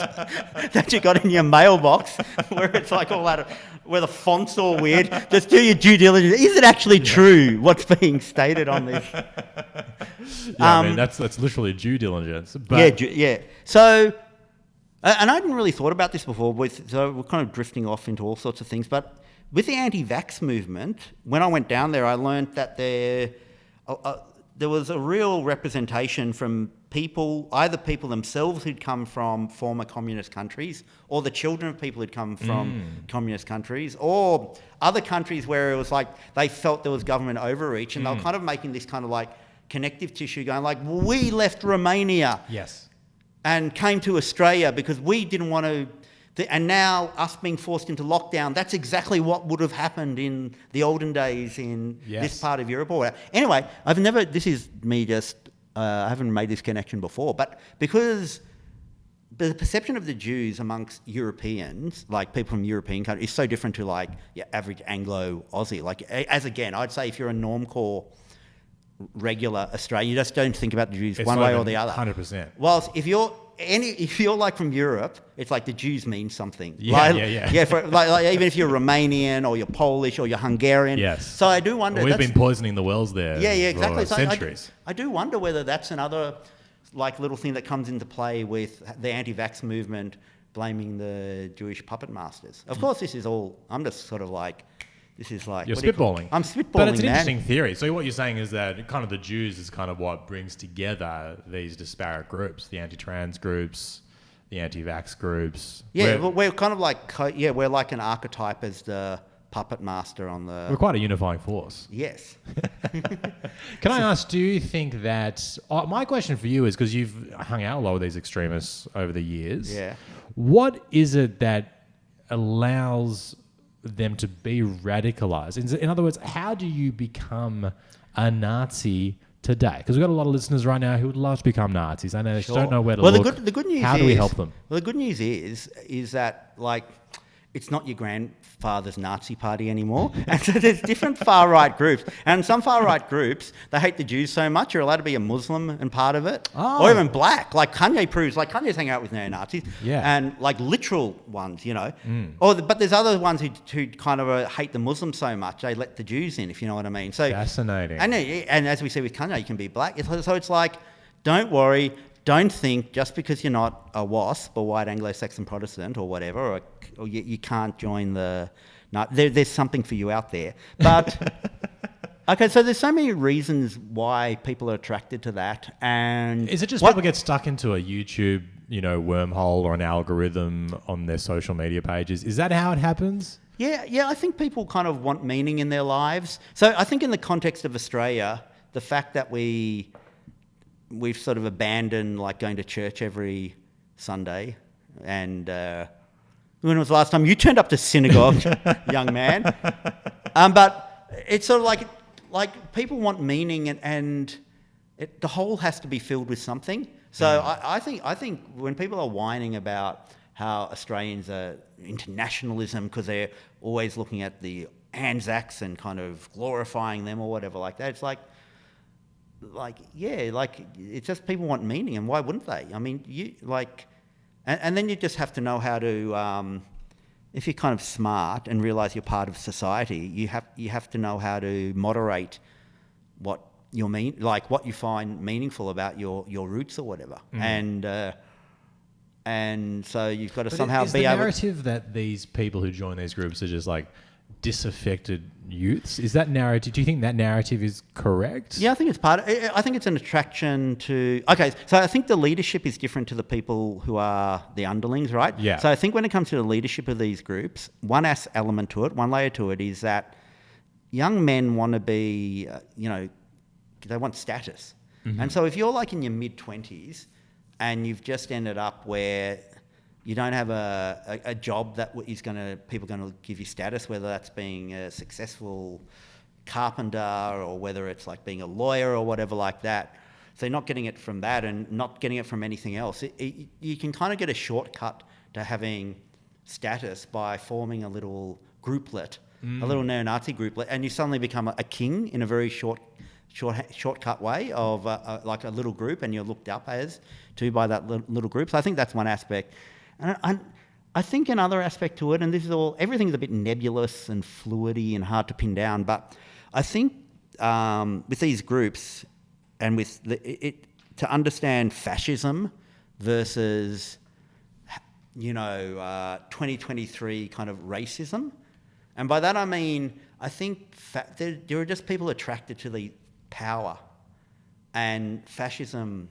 that you got in your mailbox, where it's like all out of, where the font's all weird, just do your due diligence. Is it actually true what's being stated on this? I mean, that's literally due diligence. But Yeah. So, and I hadn't really thought about this before, so we're kind of drifting off into all sorts of things. But with the anti-vax movement, when I went down there, I learned that there was a real representation from people, either people themselves who'd come from former communist countries, or the children of people who'd come from communist countries, or other countries where it was like they felt there was government overreach, and they were kind of making this kind of like connective tissue, going like, well, we left Romania. yes. And came to Australia because we didn't want to, and now us being forced into lockdown, that's exactly what would have happened in the olden days in this part of Europe. Or whatever. Anyway, this is me just, I haven't made this connection before, but because the perception of the Jews amongst Europeans, like people from European countries, is so different to like your average Anglo-Aussie. Like, as again, I'd say if you're a normcore regular Australian, you just don't think about the Jews one way or the other. 100%. Whilst if you're like from Europe, it's like the Jews mean something. Yeah. Like, even if you're Romanian or you're Polish or you're Hungarian. Yes. So I do wonder. We've been poisoning the wells there. Yeah, exactly. For centuries. I do wonder whether that's another like little thing that comes into play with the anti-vax movement blaming the Jewish puppet masters. Of course, this is all. I'm just sort of like. This is like... You're spitballing. I'm spitballing, But it's an man. interesting theory. So what you're saying is that kind of the Jews is kind of what brings together these disparate groups, the anti-trans groups, the anti-vax groups. Yeah, we're kind of like... we're like an archetype as the puppet master on the... We're quite a unifying force. Yes. Can I ask, do you think that... my question for you is, because you've hung out a lot with these extremists over the years. Yeah. What is it that allows them to be radicalized? In other words, how do you become a Nazi today? Because we've got a lot of listeners right now who would love to become Nazis. I know they just don't know where to look. The good news how do we help them? Well, the good news is that like it's not your grandfather's Nazi party anymore. And so there's different far-right groups. And some far-right groups, they hate the Jews so much, you're allowed to be a Muslim and part of it. Oh. Or even black. Like Kanye proves, like Kanye's hanging out with neo-Nazis. Yeah. And like literal ones, you know. But there's other ones who kind of hate the Muslims so much, they let the Jews in, if you know what I mean. So Fascinating. And as we see with Kanye, you can be black. So it's like, don't worry. Don't think just because you're not a WASP or white Anglo-Saxon Protestant or whatever, or you can't join the... No, there's something for you out there. But, okay, so there's so many reasons why people are attracted to that. And is it just people get stuck into a YouTube, wormhole or an algorithm on their social media pages? Is that how it happens? Yeah, I think people kind of want meaning in their lives. So I think in the context of Australia, the fact that we've sort of abandoned like going to church every Sunday, and when was the last time you turned up to synagogue, young man? But it's sort of like people want meaning, and the whole has to be filled with something. So I think when people are whining about how Australians are internationalism because they're always looking at the Anzacs and kind of glorifying them or whatever like that, it's it's just people want meaning, and why wouldn't they? I mean, and then you just have to know how to, if you're kind of smart and realise you're part of society, you have to know how to moderate what what you find meaningful about your roots or whatever, and so you've got to somehow is be the able. narrative that these people who join these groups are just like disaffected youths. Is that narrative? Do you think that narrative is correct? Yeah, I think it's I think it's an attraction to... Okay, so I think the leadership is different to the people who are the underlings, right? Yeah. So I think when it comes to the leadership of these groups, one element to it, one layer to it is that young men want to be, they want status. Mm-hmm. And so if you're like in your mid-20s and you've just ended up where you don't have a job that is people are going to give you status, whether that's being a successful carpenter or whether it's like being a lawyer or whatever like that. So you're not getting it from that and not getting it from anything else. You can kind of get a shortcut to having status by forming a little grouplet, a little neo-Nazi grouplet, and you suddenly become a king in a very shortcut way of like a little group, and you're looked up as to by that little group. So I think that's one aspect. And I think another aspect to it, and this is everything's a bit nebulous and fluidy and hard to pin down, but I think with these groups and with to understand fascism versus 2023 kind of racism, and by that I mean I think there are just people attracted to the power, and fascism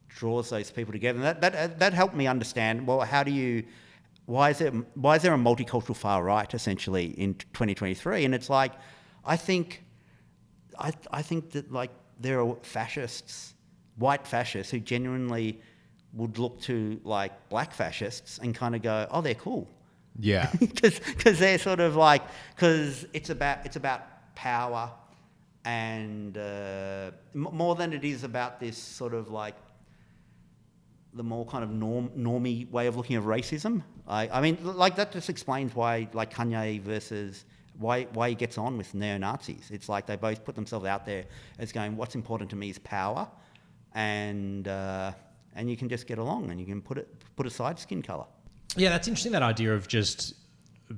draws those people together. And that helped me understand. Well, why is there a multicultural far right essentially in 2023? And it's like I think that like there are fascists, white fascists, who genuinely would look to like black fascists and kind of go, oh, they're cool. Yeah. Because they're sort of like, because it's about power and more than it is about this sort of like the more kind of normie way of looking at racism. I mean, like that just explains why like Kanye versus why he gets on with neo-Nazis. It's like they both put themselves out there as going, what's important to me is power, and you can just get along and you can put aside skin colour. Yeah, that's interesting, that idea of just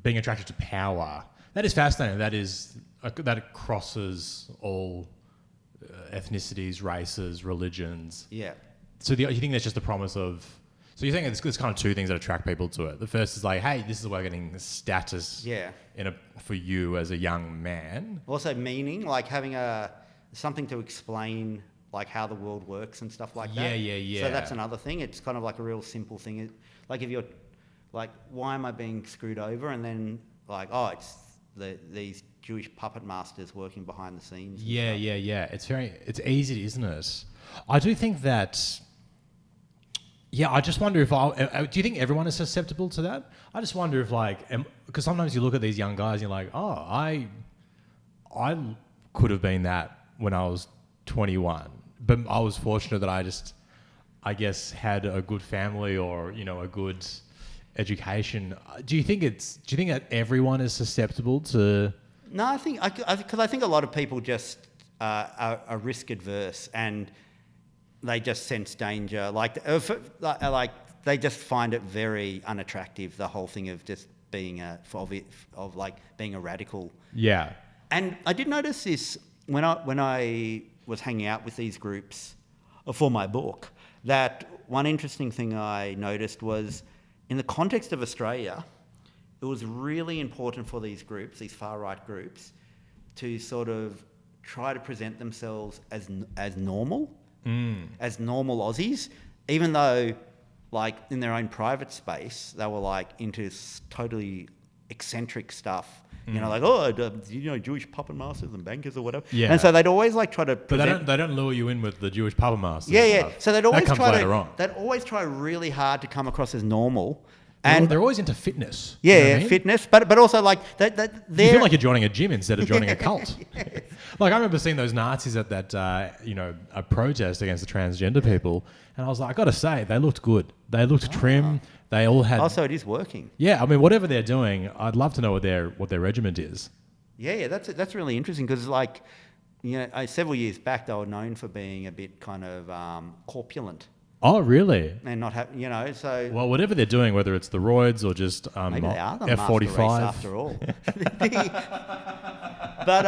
being attracted to power. That is fascinating. That crosses all ethnicities, races, religions. Yeah. So you think there's just a promise of... So you're saying there's kind of two things that attract people to it. The first is like, hey, this is where we're getting status for you as a young man. Also meaning, like having something to explain like how the world works and stuff like that. Yeah. So that's another thing. It's kind of like a real simple thing. Like if you're like, why am I being screwed over? And then like, oh, it's these Jewish puppet masters working behind the scenes. Yeah. It's easy, isn't it? I do think that... Yeah, I just wonder if do you think everyone is susceptible to that? I just wonder if because sometimes you look at these young guys and you're like, oh, I could have been that when I was 21, but I was fortunate that I guess had a good family or a good education. Do you think that everyone is susceptible to? No, I think because I think a lot of people just are risk adverse and they just sense danger. Like they just find it very unattractive. The whole thing of just being being a radical. Yeah. And I did notice this when I was hanging out with these groups for my book, that one interesting thing I noticed was in the context of Australia, it was really important for these groups, these far-right groups, to sort of try to present themselves as normal, as normal Aussies, even though, like, in their own private space, they were, like, into totally eccentric stuff. Jewish puppet masters and bankers or whatever. Yeah. And so they'd always like try to present... But they don't lure you in with the Jewish puppet masters. Yeah. So they'd always They'd always try really hard to come across as normal. And they're always into fitness. Yeah, you know what I mean? Fitness, but also like they're... You feel like you're joining a gym instead of joining a cult. Yes. Like I remember seeing those Nazis at that a protest against the transgender people, and I was like, I got to say, they looked good. They looked trim. They all had... Also, it is working. Yeah, I mean, whatever they're doing, I'd love to know what their regiment is. Yeah, that's really interesting because, like, several years back, they were known for being a bit kind of corpulent. Oh, really? And not have, so... Well, whatever they're doing, whether it's the roids or just maybe they are the F-45. master race after all. But,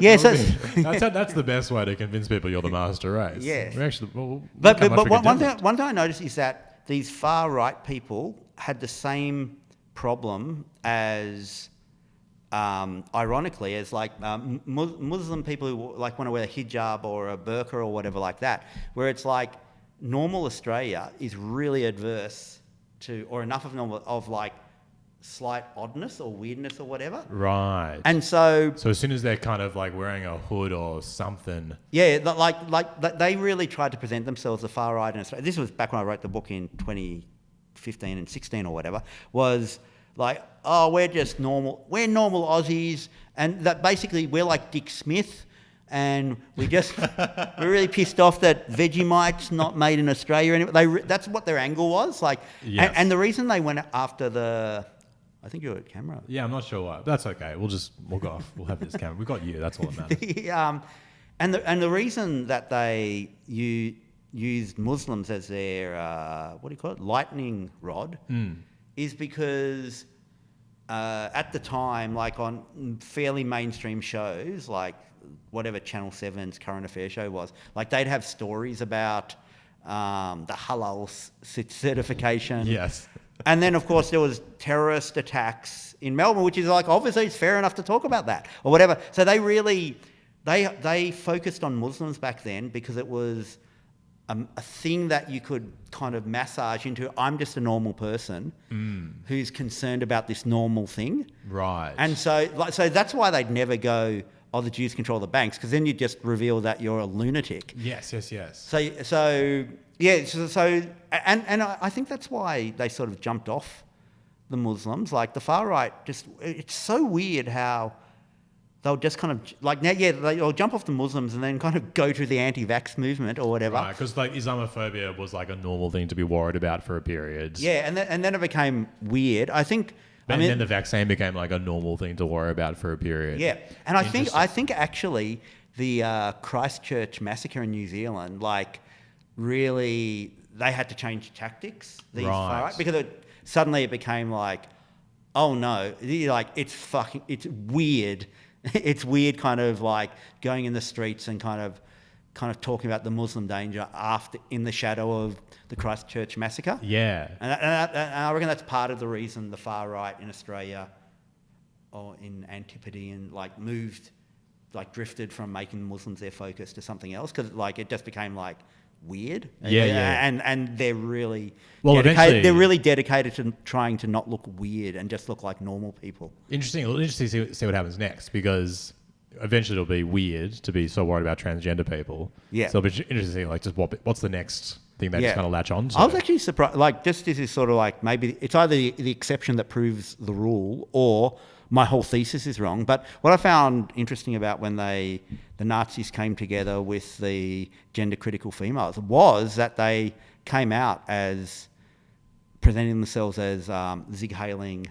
yeah, so... that's the best way to convince people you're the master race. Yeah. But one thing I noticed is that these far-right people had the same problem as... ironically, as like Muslim people who like want to wear a hijab or a burqa or whatever like that, where it's like normal Australia is really adverse to, or enough of normal, of like slight oddness or weirdness or whatever. Right. And so as soon as they're kind of like wearing a hood or something. Yeah, like they really tried to present themselves the far right in Australia. This was back when I wrote the book in 2015 and 16 or whatever, was like, oh, we're just normal. We're normal Aussies, and that basically we're like Dick Smith. and we're really pissed off that Vegemite's not made in Australia anymore. That's what their angle was. Like, Yes. and the reason they went after I think you're at camera. Yeah, I'm not sure why. That's okay. We'll go off. We'll have this camera. We've got you. That's all that matters. And the reason that they used Muslims as their what do you call it, lightning rod, is because at the time, like on fairly mainstream shows, like whatever Channel 7's current affairs show was, like they'd have stories about the halal certification. Yes. And then, of course, there was terrorist attacks in Melbourne, which is like, obviously, it's fair enough to talk about that or whatever. So they really, they focused on Muslims back then because it was a thing that you could kind of massage into. I'm just a normal person who's concerned about this normal thing. Right. And so that's why they'd never go, oh, the Jews control the banks, because then you just reveal that you're a lunatic. Yes. And I think that's why they sort of jumped off the Muslims. Like the far right, it's so weird how they'll just kind of like they'll jump off the Muslims and then kind of go to the anti-vax movement or whatever. Right, because like Islamophobia was like a normal thing to be worried about for a period. Yeah, and then it became weird. I think. And then the vaccine became like a normal thing to worry about for a period. Yeah, and I think actually the Christchurch massacre in New Zealand, like, really, they had to change tactics. These far right, because suddenly it became like, oh no, like it's weird. It's weird, kind of like going in the streets and kind of talking about the Muslim danger in the shadow of the Christchurch massacre. Yeah. And I reckon that's part of the reason the far right in Australia or in Antipodean drifted from making Muslims their focus to something else, because like it just became like weird. Yeah. And they're really eventually they're really dedicated to trying to not look weird and just look like normal people. Interesting to see what happens next, because eventually it'll be weird to be so worried about transgender people. Yeah. So it'll be interesting to see like just what's the next thing they just kind of latch on to. I was actually surprised. Like, just this is sort of like maybe it's either the exception that proves the rule, or my whole thesis is wrong. But what I found interesting about when the Nazis came together with the gender critical females was that they came out as presenting themselves as zig heiling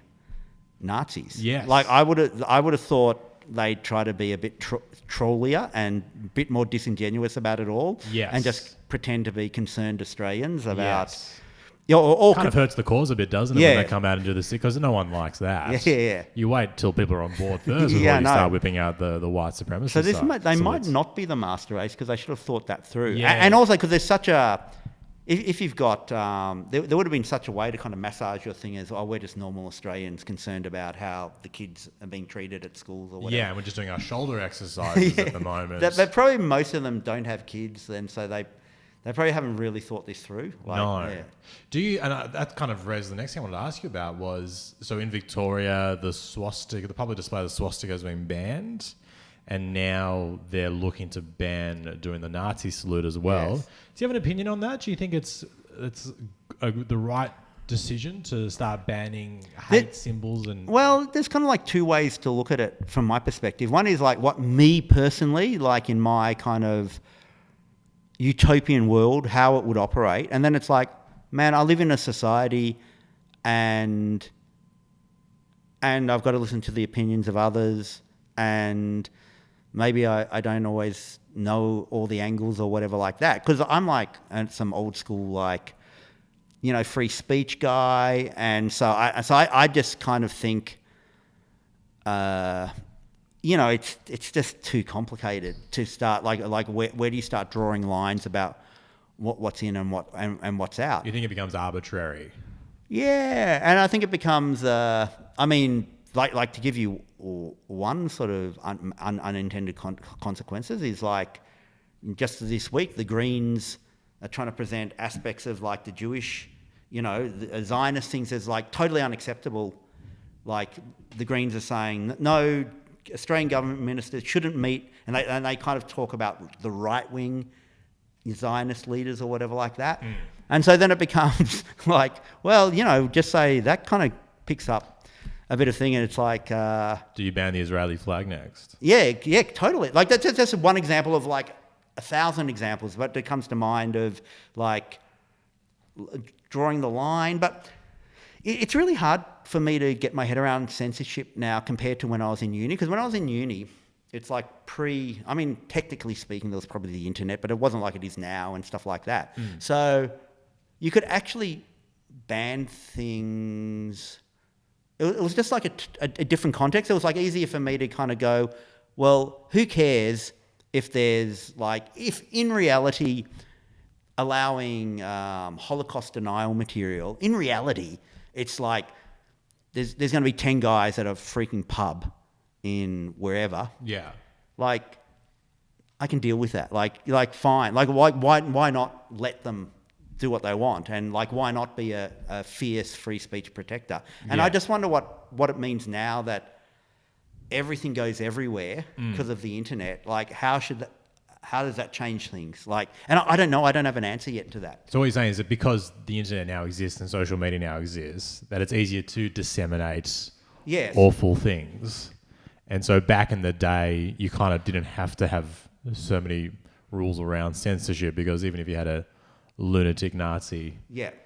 Nazis. Yes. Like I would have thought they'd try to be a bit trollier and a bit more disingenuous about it all. Yes. And just pretend to be concerned Australians about... Yes. Yeah, or kind of hurts the cause a bit, doesn't it, Yeah. when they come out and do this, because no one likes that. Yeah. You wait till people are on board first before Yeah, you no. start whipping out the white supremacist So this side. they So might it's- not be the master race, because they should have thought that through. Yeah. And also because there's such a... If you've got... there would have been such a way to kind of massage your thing as, oh, we're just normal Australians concerned about how the kids are being treated at schools or whatever. Yeah, and we're just doing our shoulder exercises at the moment. But probably most of them don't have kids, then, so they probably haven't really thought this through. Like, No. yeah. Do you? And that kind of raised the next thing I wanted to ask you about was, so in Victoria, the public display of the swastika has been banned, and now they're looking to ban doing the Nazi salute as well. Yes. Do you have an opinion on that? Do you think it's the right decision to start banning hate symbols? And Well, there's kind of like two ways to look at it from my perspective. One is like what me personally, like in my kind of utopian world, how it would operate. And then it's like, man, I live in a society and I've got to listen to the opinions of others, and maybe I don't always know all the angles or whatever like that. Because I'm like some old school, like, you know, free speech guy. And so I just kind of think, you know, it's just too complicated to start, like where do you start drawing lines about what's in and what's out? you think it becomes arbitrary? Yeah, and I think it becomes, I mean, like to give you one sort of unintended consequences is like, just this week, the Greens are trying to present aspects of like the Jewish, you know, the Zionist things as like totally unacceptable. Like the Greens are saying, no, Australian government ministers shouldn't meet, and they kind of talk about the right-wing Zionist leaders or whatever like that. And so then it becomes like, well, you know, just say that kind of picks up a bit of thing, and it's like, Do you ban the Israeli flag next? yeah, totally. Like that's just one example of like 1,000 examples, but that comes to mind of like drawing the line. But it's really hard for me to get my head around censorship now compared to when I was in uni. Because when I was in uni, it's like I mean, technically speaking, there was probably the internet, but it wasn't like it is now and stuff like that. So you could actually ban things. It was just like a different context. It was like easier for me to kind of go, well, who cares if there's like, if in reality allowing Holocaust denial material, in reality, it's like there's going to be 10 guys at a freaking pub in wherever. Yeah. Like, I can deal with that. Like fine. Like, why not let them do what they want? And like, why not be a fierce free speech protector? And I just wonder what it means now that everything goes everywhere because of the internet. Like, how does that change things? Like, and I don't know. I don't have an answer yet to that. So what you're saying is that because the internet now exists and social media now exists, that it's easier to disseminate awful things. And so back in the day, you kind of didn't have to have so many rules around censorship, because even if you had a lunatic Nazi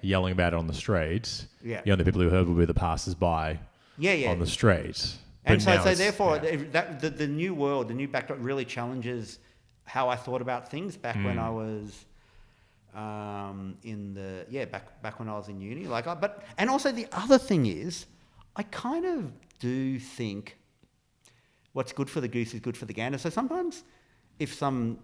yelling about it on the street, the only people who heard would be the passers-by on the street. And so therefore, the new world, the new backdrop really challenges how I thought about things back when I was back when I was in uni. And also the other thing is, I kind of do think what's good for the goose is good for the gander. So sometimes if we're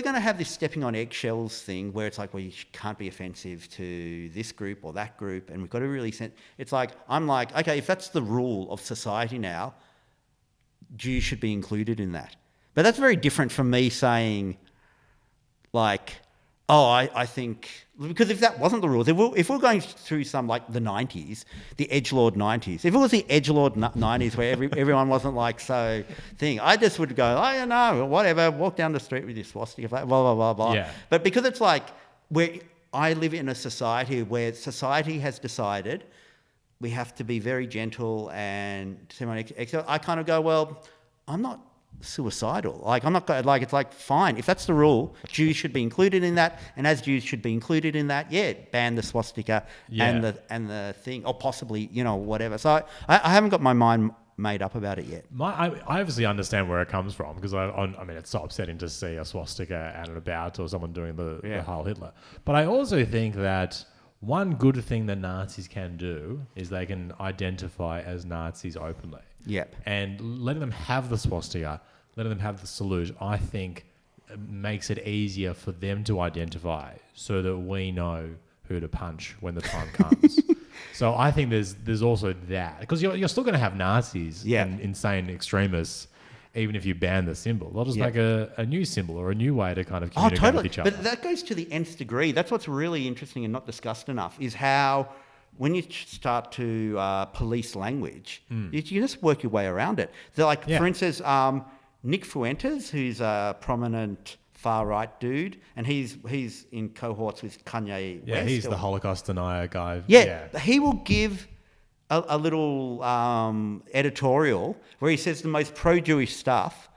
going to have this stepping on eggshells thing where it's like, well, you can't be offensive to this group or that group, and we've got to really it's like, I'm like, okay, if that's the rule of society now, Jews should be included in that. But that's very different from me saying, like, oh, I think, because if that wasn't the rules, if we're going through some, like, the 90s, the edgelord 90s, if it was the edgelord 90s where everyone wasn't, like, so thing, I just would go, I don't know, whatever, walk down the street with your swastika, blah, blah, blah, blah. Yeah. But because it's like, I live in a society where society has decided we have to be very gentle and I kind of go, well, I'm not suicidal. Like, I'm not going, like, it's like, fine, if that's the rule, Jews should be included in that, and as Jews should be included in that, ban the swastika and the thing, or possibly, whatever. So I haven't got my mind made up about it yet. I obviously understand where it comes from, because I mean, it's so upsetting to see a swastika out and about, or someone doing the Heil Hitler. But I also think that one good thing that Nazis can do is they can identify as Nazis openly. Yep. And letting them have the swastika, letting them have the salute, I think makes it easier for them to identify, so that we know who to punch when the time comes. So I think there's also that, because you're still going to have Nazis and insane extremists, even if you ban the symbol. They'll just make a new symbol or a new way to kind of communicate with each other. But that goes to the nth degree. That's what's really interesting and not discussed enough, is how when you start to police language, you just work your way around it. So, like, for instance, Nick Fuentes, who's a prominent far-right dude, and he's in cohorts with Kanye West. Yeah, he's the Holocaust denier guy. Yeah, he will give a little editorial where he says the most pro-Jewish stuff,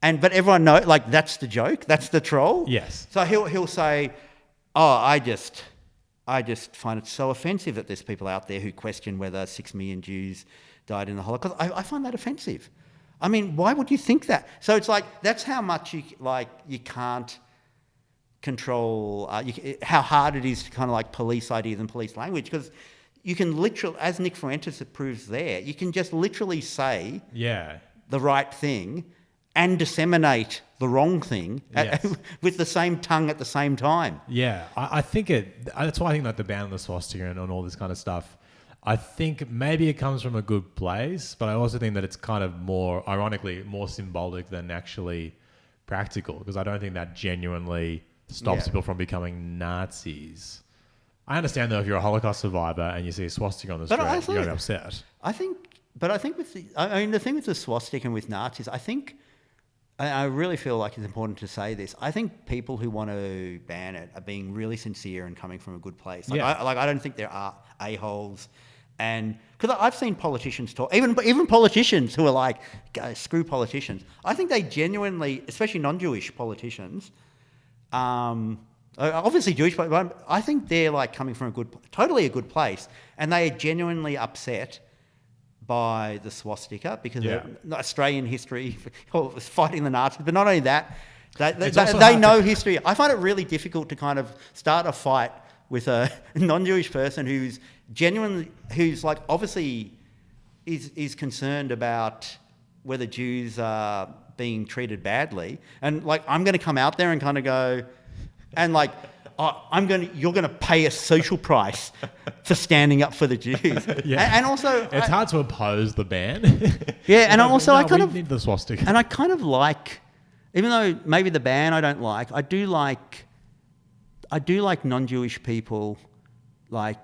but everyone knows, like, that's the joke, that's the troll. Yes. So he'll say, oh, I just find it so offensive that there's people out there who question whether 6 million Jews died in the Holocaust. I find that offensive. I mean, why would you think that? So it's like, that's how much you can't control, how hard it is to kind of like police ideas and police language, because you can literally, as Nick Fuentes proves there, you can just literally say the right thing and disseminate the wrong thing with the same tongue at the same time. Yeah, I think that's why I think like the ban on the swastika and all this kind of stuff, I think maybe it comes from a good place, but I also think that it's kind of more, ironically, more symbolic than actually practical, because I don't think that genuinely stops people from becoming Nazis. I understand though, if you're a Holocaust survivor and you see a swastika on the street, you're going to be upset. I think with the thing with the swastika and with Nazis, I really feel like it's important to say this. I think people who want to ban it are being really sincere and coming from a good place. I don't think there are a-holes And because I've seen politicians talk, even politicians who are like, screw politicians. I think they genuinely, especially non-Jewish politicians, obviously Jewish, but I think they're like coming from totally a good place, and they are genuinely upset by the swastika because of Australian history, was fighting the Nazis. But not only that, they know history. I find it really difficult to kind of start a fight with a non-Jewish person who's like obviously is concerned about whether Jews are being treated badly, and like I'm going to come out there and kind of go, and like you're going to pay a social price for standing up for the Jews. And also it's hard to oppose the ban. And also I kind of need the swastika, and I kind of like, even though maybe the ban I don't like, I do like non-Jewish people like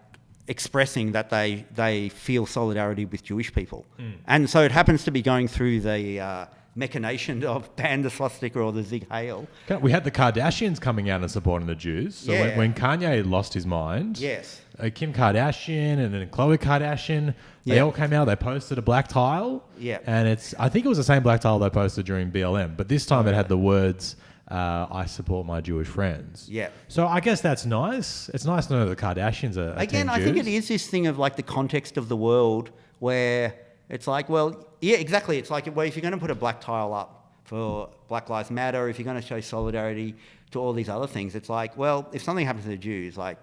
expressing that they feel solidarity with Jewish people. And so it happens to be going through the machination of ban the swastika or the Zig Heil. We had the Kardashians coming out and supporting the Jews. So when Kanye lost his mind, Kim Kardashian and then Khloe Kardashian, they all came out, they posted a black tile. And I think it was the same black tile they posted during BLM, but this time it had the words, I support my Jewish friends. So I guess that's nice. It's nice to know that the Kardashians are Again, I think it is this thing of like the context of the world where it's like, well, yeah, exactly. It's like, well, if you're going to put a black tile up for Black Lives Matter, if you're going to show solidarity to all these other things, it's like, well, if something happens to the Jews, like,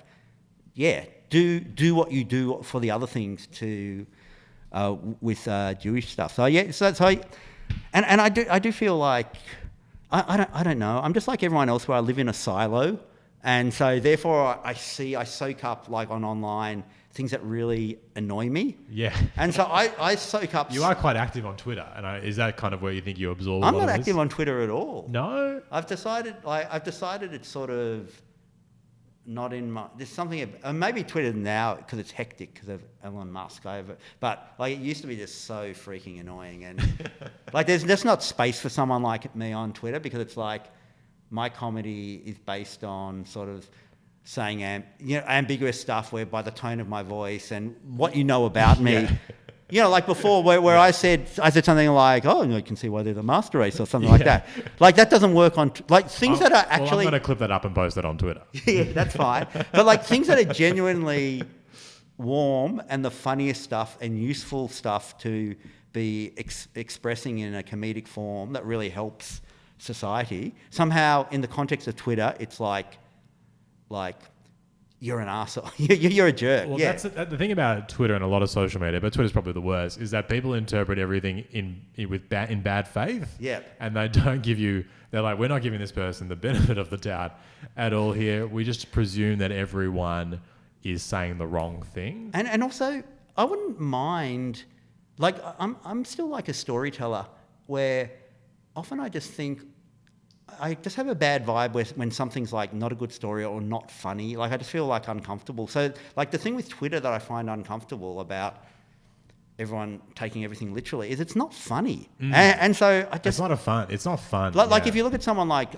yeah, do what you do for the other things to with Jewish stuff. So yeah, and I do feel like I don't know. I'm just like everyone else where I live in a silo, and so therefore I soak up like on online things that really annoy me. And so I soak up. You are quite active on Twitter, and is that kind of where you think you absorb? I'm not active on Twitter at all. No, I've decided it's sort of not in my. There's something. Maybe Twitter now because it's hectic because of Elon Musk. But like it used to be just so freaking annoying, and like there's just not space for someone like me on Twitter because it's like my comedy is based on sort of saying ambiguous stuff where by the tone of my voice and what you know about me. Like before where I said something like, oh, you can see why they're the master race or something like that. Like that doesn't work on like things that are actually. Well, I'm going to clip that up and post it on Twitter. Yeah, that's fine. But like things that are genuinely warm and the funniest stuff and useful stuff to be expressing in a comedic form that really helps society. Somehow in the context of Twitter, it's like you're an arsehole. You're a jerk. Well, that's the thing about Twitter and a lot of social media, but Twitter's probably the worst, is that people interpret everything in bad faith. And they don't give you. They're like, we're not giving this person the benefit of the doubt at all here. We just presume that everyone is saying the wrong thing. And also, I wouldn't mind. Like, I'm still like a storyteller where often I just think. I just have a bad vibe when something's like not a good story or not funny. Like I just feel like uncomfortable. So like the thing with Twitter that I find uncomfortable about everyone taking everything literally is it's not funny. And so I just... It's not fun. Like if you look at someone like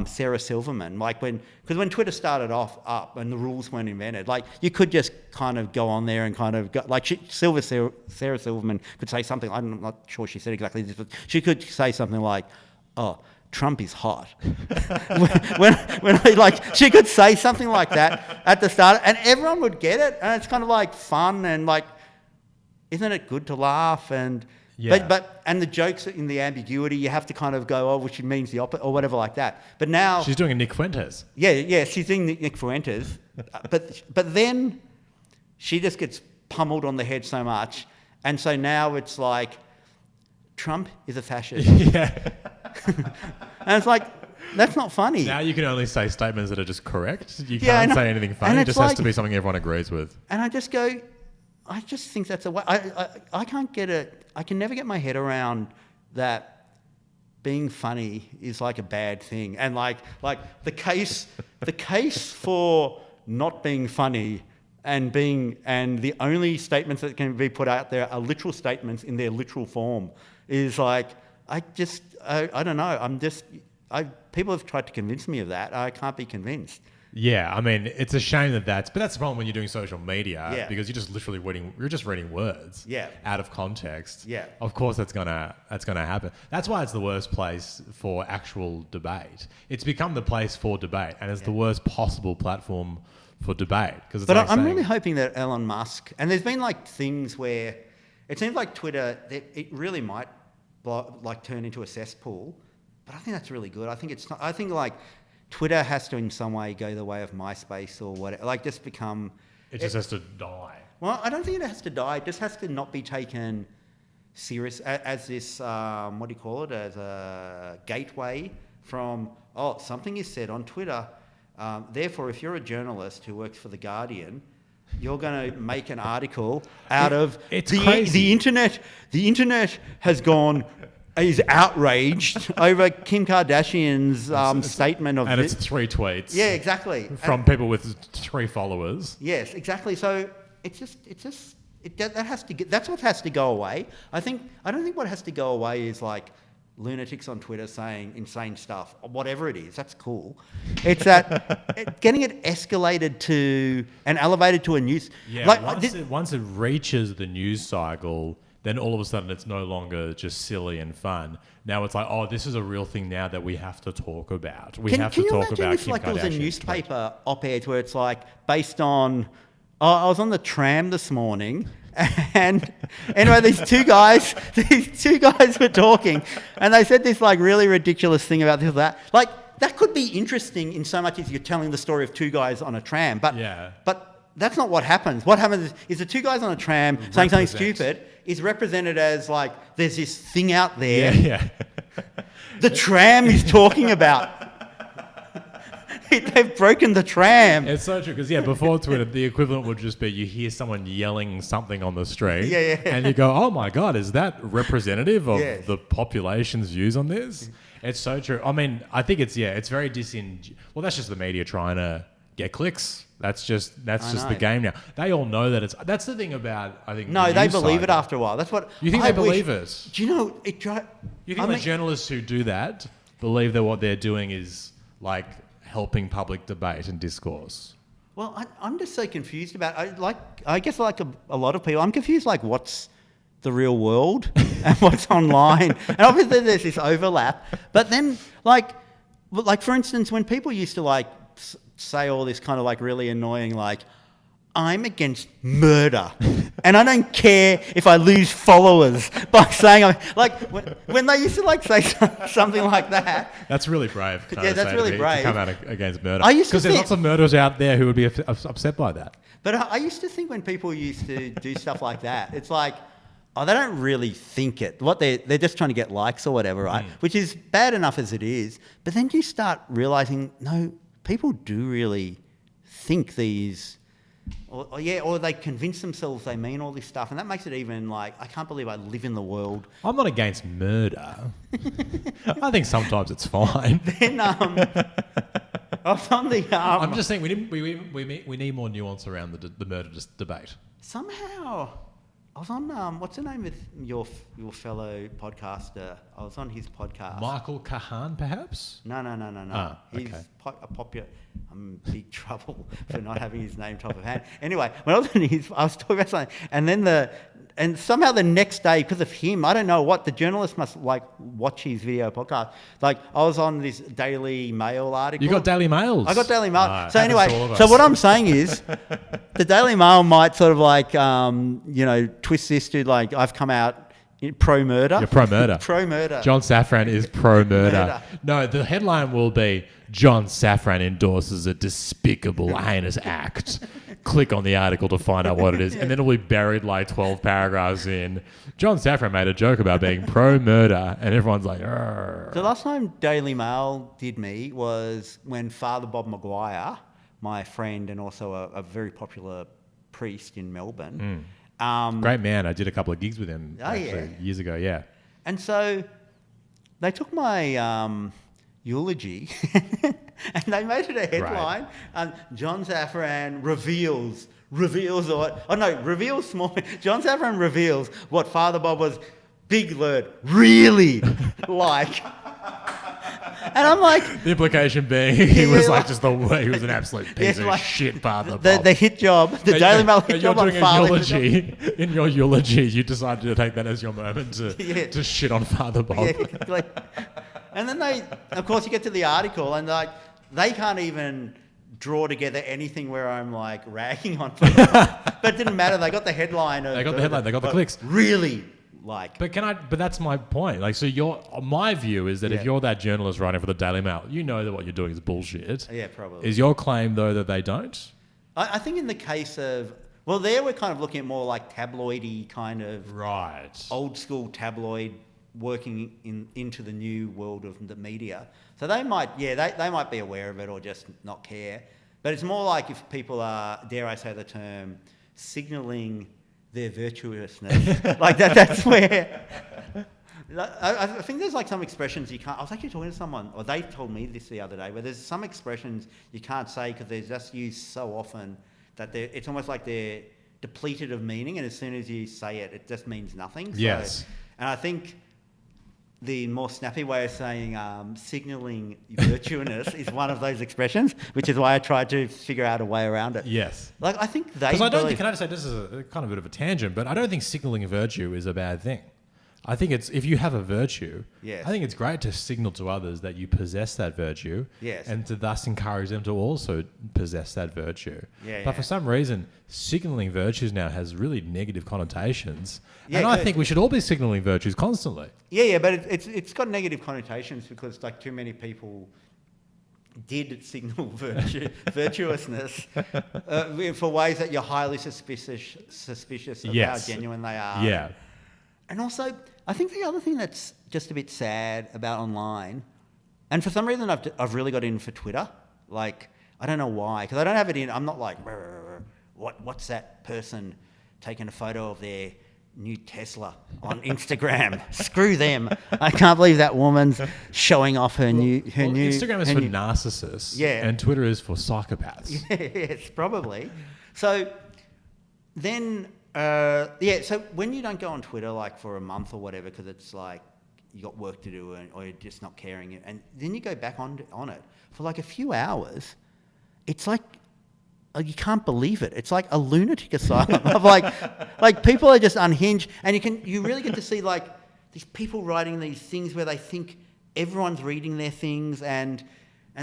Sarah Silverman, like because when Twitter started off up and the rules weren't invented, like you could just kind of go on there and kind of go, like Sarah Silverman could say something, I'm not sure she said exactly this, but she could say something like, oh, Trump is hot. when she could say something like that at the start and everyone would get it and it's kind of like fun and like, isn't it good to laugh? And but the jokes in the ambiguity, you have to kind of go, oh, which means the opposite or whatever like that. But now she's doing a Nick Fuentes. Yeah, she's doing Nick Fuentes. but then she just gets pummeled on the head so much, and so now it's like Trump is a fascist. And it's like, that's not funny. Now you can only say statements that are just correct. You can't say anything funny. It just has to be something everyone agrees with. And I just think that's a way. I can't get it. I can never get my head around that being funny is like a bad thing. And like the case for not being funny and the only statements that can be put out there are literal statements in their literal form is like, I don't know. People have tried to convince me of that. I can't be convinced. Yeah, I mean, it's a shame but that's the problem when you're doing social media Yeah. because you're just reading words Yeah. out of context. Yeah. Of course that's gonna happen. That's why it's the worst place for actual debate. It's become the place for debate, and it's the worst possible platform for debate because it's But like I'm saying, really hoping that Elon Musk, and there's been like things where it seems like Twitter, it really might turn into a cesspool, but I think that's really good. I think it's not, I think like Twitter has to in some way go the way of MySpace or whatever, like just become... it just has to die. Well, I don't think it has to die. It just has to not be taken serious as this, what do you call it, as a gateway from, something is said on Twitter. Therefore, if you're a journalist who works for The Guardian, you're going to make an article out of it's crazy. The internet. The internet is outraged over Kim Kardashian's statement of And this. it's 3 tweets. Yeah, exactly. From people with 3 followers. Yes, exactly. So that's what has to go away. I don't think what has to go away is like lunatics on Twitter saying insane stuff, whatever it is. That's cool. It's that getting it escalated to and elevated to a news. Yeah, like once it reaches the news cycle, then all of a sudden it's no longer just silly and fun. Now it's like, this is a real thing now that we have to talk about. We have to talk about if Kim like there was a Kardashian's newspaper op-ed where it's like based on... I was on the tram this morning, and anyway, these two guys were talking, and they said this like really ridiculous thing about this or that. Like that could be interesting in so much as you're telling the story of two guys on a tram, but that's not what happens. What happens is the two guys on a tram saying something stupid is represented as like there's this thing out there. Yeah. The tram is talking about. They've broken the tram. It's so true because before Twitter, the equivalent would just be you hear someone yelling something on the street, and you go, "Oh my god, is that representative of the population's views on this?" It's so true. I mean, I think it's very Well, that's just the media trying to get clicks. That's just the game now. They all know that that's the thing about I think. No, they believe it after a while. That's what you think they believe it. Do you know it? You think the journalists who do that believe that what they're doing is like helping public debate and discourse? Well, I'm just so confused about I guess like a lot of people, I'm confused like what's the real world and what's online. And obviously there's this overlap. But then like for instance, when people used to like say all this kind of like really annoying like, I'm against murder and I don't care if I lose followers by saying like when they used to like say something like that. That's really brave. That's really brave. To come out against murder. Because there's lots of murderers out there who would be upset by that. But I used to think when people used to do stuff like that, it's like, they don't really think it. They're just trying to get likes or whatever, right? Which is bad enough as it is. But then you start realizing, no, people do really think these... Or they convince themselves they mean all this stuff, and that makes it even like I can't believe I live in the world. I'm not against murder. I think sometimes it's fine. Then I was on the. I'm just saying we need more nuance around the murder debate. Somehow, I was on what's the name of your fellow podcaster? I was on his podcast. Michael Kahan, perhaps? No. He's a popular. I'm in big trouble for not having his name top of hand. Anyway, when I was talking about something, and then somehow the next day, because of him, I don't know what, the journalist must like watch his video podcast. Like I was on this Daily Mail article. You got Daily Mails? I got Daily Mail. So anyway, so what I'm saying is, the Daily Mail might sort of like, twist this to like, I've come out pro-murder. You're pro-murder. Pro-murder. John Safran is pro-murder. No, the headline will be, John Safran endorses a despicable, heinous act. Click on the article to find out what it is. And then it'll be buried like 12 paragraphs in. John Safran made a joke about being pro-murder. And everyone's like, Arr. The last time Daily Mail did me was when Father Bob Maguire, my friend and also a very popular priest in Melbourne. Great man. I did a couple of gigs with him years ago, yeah. And so they took my eulogy and they made it a headline. Right. John Safran reveals small. John Safran reveals what Father Bob was, big word, really like. I'm like, The implication being he was Yeah, like just he was an absolute piece of like, shit father. the hit job, the And Daily you're- Mail and hit you're job on doing a Father. eulogy. In your eulogy, you decided to take that as your moment to Yeah. to shit on Father Bob. Yeah, like, and then of course, you get to the article, and like they can't even draw together anything where I'm like ragging on, but it didn't matter. They got the headline. They got the headline. They got the clicks. Really, like. But But that's my point. Like, so my view is that if Yeah. you're that journalist writing for the Daily Mail, you know that what you're doing is bullshit. Yeah, probably. Is your claim though that they don't? I think in the case of there we're kind of looking at more like tabloidy kind of Right. old school tabloid working into the new world of the media. So they might, they might be aware of it or just not care. But it's more like if people are, dare I say the term, signalling their virtuousness. Like that's where... I think there's like some expressions you can't... I was actually talking to someone, or they told me this the other day, where there's some expressions you can't say because they're just used so often that it's almost like they're depleted of meaning, and as soon as you say it, it just means nothing. So, Yes. And I think the more snappy way of saying signalling virtuousness is one of those expressions, which is why I tried to figure out a way around it. Yes. Like, I think they... Because I don't believe- think, can I just say, this is a kind of a bit of a tangent, but I don't think signaling virtue is a bad thing. I think it's, if you have a virtue, Yes. I think it's great to signal to others that you possess that virtue, Yes. and to thus encourage them to also possess that virtue. Yeah, But yeah. for some reason, signaling virtues now has really negative connotations, Yeah, and I good. think we should all be signaling virtues constantly. Yeah, but it's got negative connotations because like too many people did signal virtuousness for ways that you're highly suspicious of Yes. how genuine they are. Yeah. And also, I think the other thing that's just a bit sad about online, and for some reason I've really got in for Twitter. Like, I don't know why, because I don't have it in. I'm not like, what's that person taking a photo of their new Tesla on Instagram? Screw them. I can't believe that woman's showing off her new... Instagram is her for new- narcissists, Yeah. and Twitter is for psychopaths. Yes, probably. So then, so when you don't go on Twitter like for a month or whatever, because it's like you got work to do or you're just not caring, and then you go back on it for like a few hours, it's like you can't believe it. It's like a lunatic asylum of like people are just unhinged, and you really get to see like these people writing these things where they think everyone's reading their things, and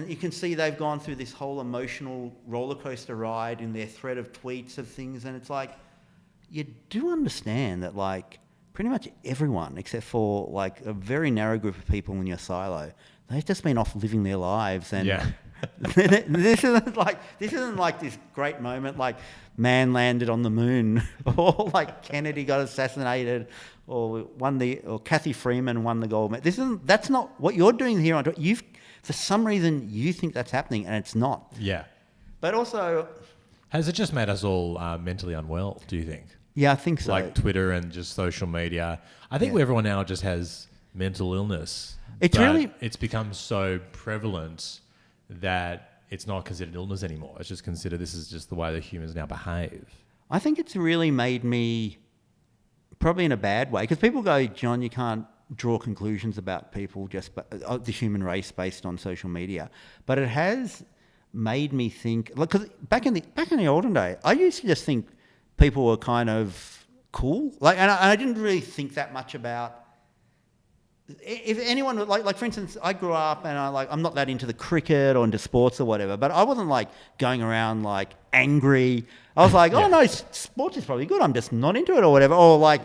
you can see they've gone through this whole emotional roller coaster ride in their thread of tweets of things, and it's like you do understand that like pretty much everyone except for like a very narrow group of people in your silo, they've just been off living their lives, and Yeah. this isn't like this great moment like man landed on the moon or like Kennedy got assassinated or Kathy Freeman won the gold medal. That's not what you're doing here on Twitter. For some reason you think that's happening and it's not. Yeah. But also, Has it just made us all mentally unwell, do you think? yeah, I think so. Like Twitter and just social media. I think everyone now just has mental illness. It's but really- it's become so prevalent that it's not considered illness anymore. It's just considered this is just the way that humans now behave. I think it's really made me, probably in a bad way, because people go, John, you can't draw conclusions about people the human race based on social media. But it has made me think, because back in the olden day, I used to just think people were kind of cool, and I didn't really think that much about. If anyone like for instance, I grew up and I'm not that into the cricket or into sports or whatever, but I wasn't like going around like angry. I was like, oh no, sports is probably good. I'm just not into it or whatever. Or like,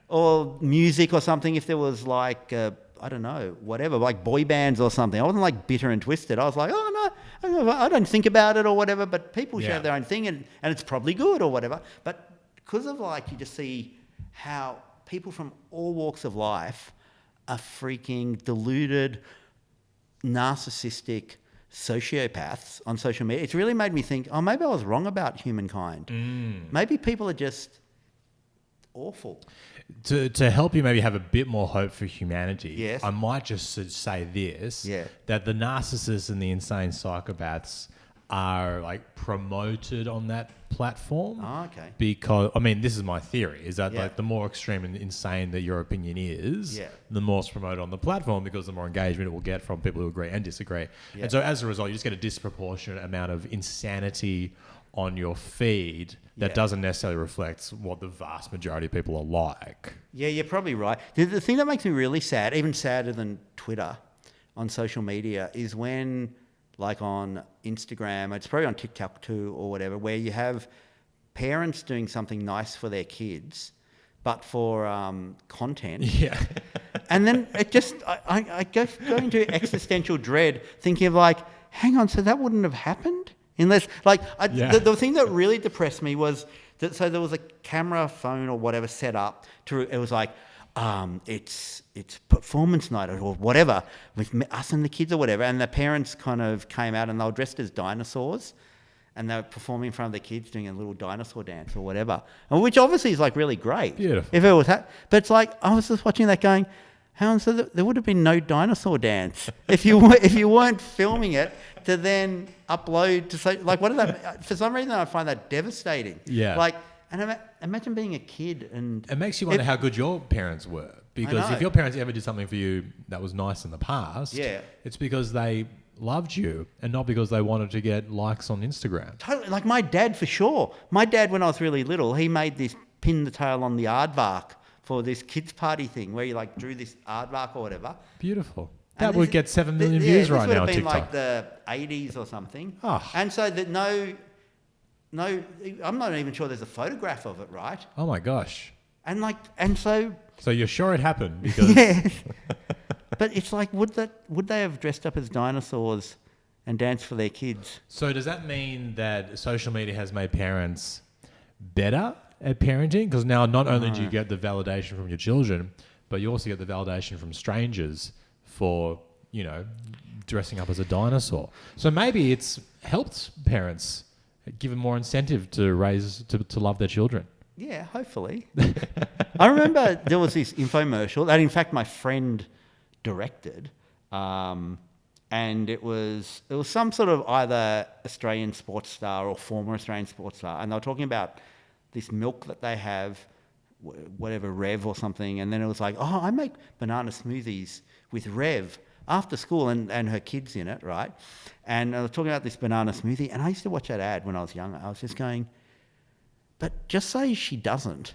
or music or something. If there was like, I don't know, whatever, like boy bands or something. I wasn't like bitter and twisted. I was like, oh no, I don't think about it or whatever. But people should have their own thing, and it's probably good or whatever. But because of like, you just see how people from all walks of life are freaking deluded, narcissistic sociopaths on social media. It's really made me think, oh, maybe I was wrong about humankind. Maybe people are just awful. To help you maybe have a bit more hope for humanity, Yes. I might just say this, that the narcissists and the insane psychopaths are like promoted on that platform. Oh, okay. Because I mean, this is my theory: is that Yeah. like the more extreme and insane that your opinion is, Yeah. the more it's promoted on the platform, because the more engagement it will get from people who agree and disagree. Yeah. And so as a result, you just get a disproportionate amount of insanity on your feed that Yeah. doesn't necessarily reflect what the vast majority of people are like. Yeah, you're probably right. The thing that makes me really sad, even sadder than Twitter on social media, is when, like on Instagram, it's probably on TikTok too or whatever, where you have parents doing something nice for their kids, but for content. Yeah. And then it just, I go into existential dread thinking of like, hang on, so that wouldn't have happened? Unless, like, Yeah. the thing that really depressed me was that, so there was a camera, phone or whatever set up to, it was like, it's performance night or whatever with us and the kids or whatever. And the parents kind of came out and they were dressed as dinosaurs and they were performing in front of the kids doing a little dinosaur dance or whatever, which obviously is like really great. Beautiful. If it was but it's like, I was just watching that going, hang on, so there would have been no dinosaur dance if you weren't filming it to then upload to say, like, what is that? For some reason, I find that devastating. Yeah. Like, and imagine being a kid and It makes you wonder how good your parents were. Because know. if your parents ever did something for you that was nice in the past, Yeah. it's because they loved you and not because they wanted to get likes on Instagram. totally, like my dad for sure. My dad, when I was really little, he made this pin the tail on the aardvark for this kids party thing where you like drew this aardvark or whatever. Beautiful. And That this- would get 7 million yeah, views this right would now have on been TikTok. like the 80s or something. Oh. And so that no, I'm not even sure there's a photograph of it, right? Oh my gosh. And so So you're sure it happened because yes. But it's like, would they have dressed up as dinosaurs and danced for their kids? So does that mean that social media has made parents better at parenting? Because now not only do you get the validation from your children, but you also get the validation from strangers for, you know, dressing up as a dinosaur. So maybe it's helped parents, given more incentive to love their children. Yeah, hopefully. I remember there was this infomercial that, in fact, my friend directed, and it was some sort of either Australian sports star or former Australian sports star, and they were talking about this milk that they have, whatever, Rev or something, and then it was like, oh, I make banana smoothies with Rev after school, and her kids in it, right? And I was talking about this banana smoothie, and I used to watch that ad when I was younger. I was just going, but just say she doesn't,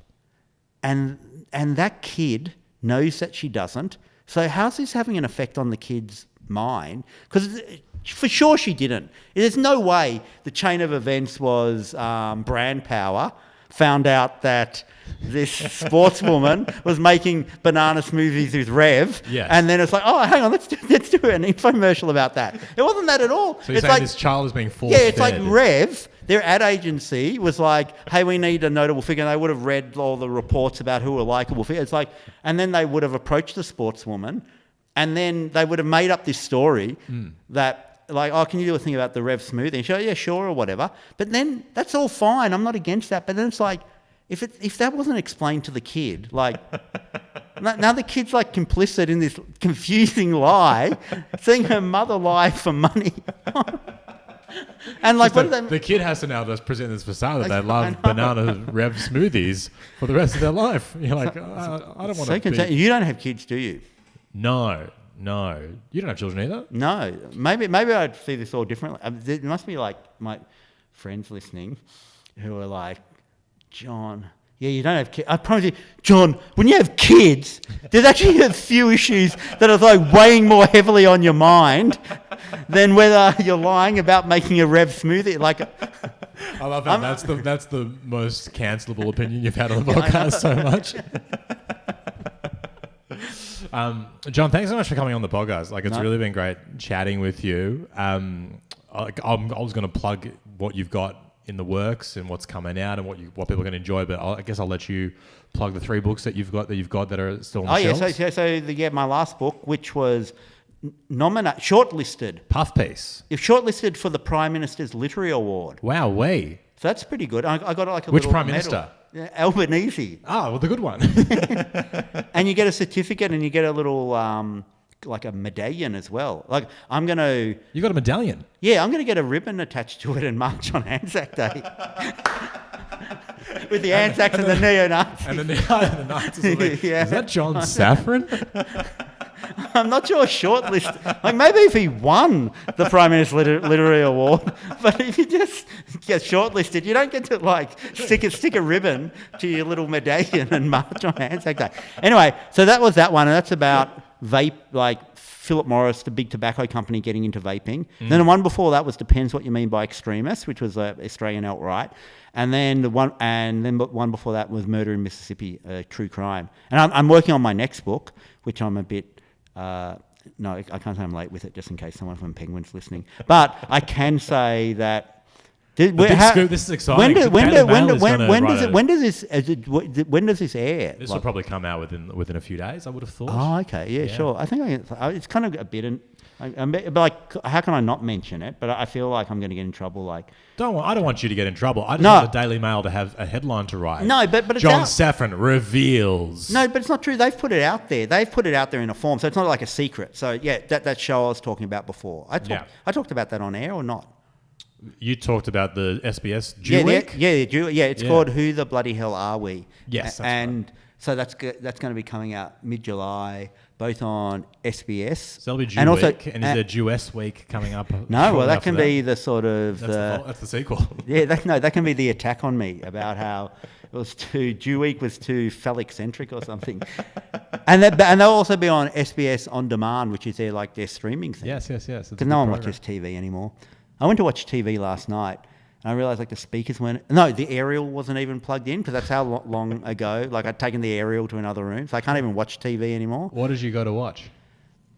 and that kid knows that she doesn't. So how's this having an effect on the kid's mind? Because for sure she didn't. There's no way the chain of events was brand power found out that this sportswoman was making banana smoothies with Rev, Yes. and then it's like, oh, hang on, let's do an infomercial about that. It wasn't that at all. So you're It's saying like, this child is being forced yeah, it's like fed. Rev, their ad agency was like, hey, we need a notable figure. And they would have read all the reports about who were likable figures. It's like, and then they would have approached the sportswoman, and then they would have made up this story that, like, oh, can you do a thing about the Rev smoothie? And she goes, yeah, sure, or whatever. But then that's all fine. I'm not against that. But then it's like, if that wasn't explained to the kid, like, now the kid's like complicit in this confusing lie, seeing her mother lie for money. And like, what do they? The kid has to now just present this facade that they love banana Rev smoothies for the rest of their life. You're like, I don't want So to. you don't have kids, do you? No. You don't have children either. No. Maybe I'd see this all differently. There must be like my friends listening who are like, John, yeah, you don't have kids. I promise you, John, when you have kids, there's actually a few issues that are like weighing more heavily on your mind than whether you're lying about making a Rev smoothie. Like, I love that. That's the most cancelable opinion you've had on the podcast so much. John, thanks so much for coming on the podcast. Like, it's really been great chatting with you. I was going to plug what you've got in the works and what's coming out and what people are going to enjoy, but I guess I'll let you plug the 3 books that you've got that are still on the shelves. So my last book, which was shortlisted. Puff Piece. If shortlisted for the Prime Minister's Literary Award. Wow, way. So that's pretty good. I got like a Which little Prime medal. Minister? Yeah, Albanese. Ah, well, the good one. And you get a certificate and you get a little like a medallion as well. Like I'm going to... You got a medallion? Yeah, I'm going to get a ribbon attached to it and march on Anzac Day. With the Anzacs and the neo-Nazis. And the Nazis will be, Yeah. is that John Safran? I'm not sure shortlist. Like maybe if he won the Prime Minister's Literary Award, but if you just get shortlisted, you don't get to like stick a ribbon to your little medallion and march on Anzac Day. Anyway, so that was that one, and that's about vape, like Philip Morris, the big tobacco company, getting into vaping. Then the one before that was Depends What You Mean by Extremists, which was Australian alt-right. And then the one before that was Murder in Mississippi, true crime. And I'm working on my next book, which I'm a bit... no, I can't say I'm late with it, just in case someone from Penguin's listening. But I can say that... Scoop, this is exciting. When does this air? This will probably come out within a few days, I would have thought. Oh, okay, yeah, sure. I think it's kind of a bit... but like, how can I not mention it? But I feel like I'm going to get in trouble. Like, I don't want you to get in trouble. I just want the Daily Mail to have a headline to write. No, but it's John out. Safran reveals. No, but it's not true. They've put it out there. They've put it out there in a form, so it's not like a secret. So yeah, that show I was talking about before. I talked about that on air or not? You talked about the SBS Jew Week? It's called Who the Bloody Hell Are We? Yes, that's and so that's going to be coming out mid-July, both on SBS. So that'll be Jew and Week, also, and is there Jewess Week coming up? No, well, that can be the sort of... That's the sequel. Yeah, that can be the attack on me about how it was Jew Week was too phallic-centric or something. and they'll also be on SBS On Demand, which is their streaming thing. Yes. Because no one watches TV anymore. I went to watch TV last night, and I realised the speakers weren't... No, the aerial wasn't even plugged in, because that's how long ago... I'd taken the aerial to another room, so I can't even watch TV anymore. What did you go to watch?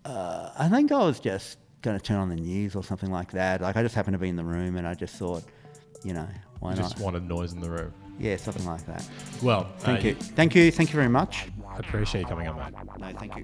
I think I was just going to turn on the news or something like that. I just happened to be in the room, and I just thought, why not? Just wanted noise in the room. Yeah, something like that. Well, Thank you. Thank you very much. I appreciate you coming on, mate. No, thank you.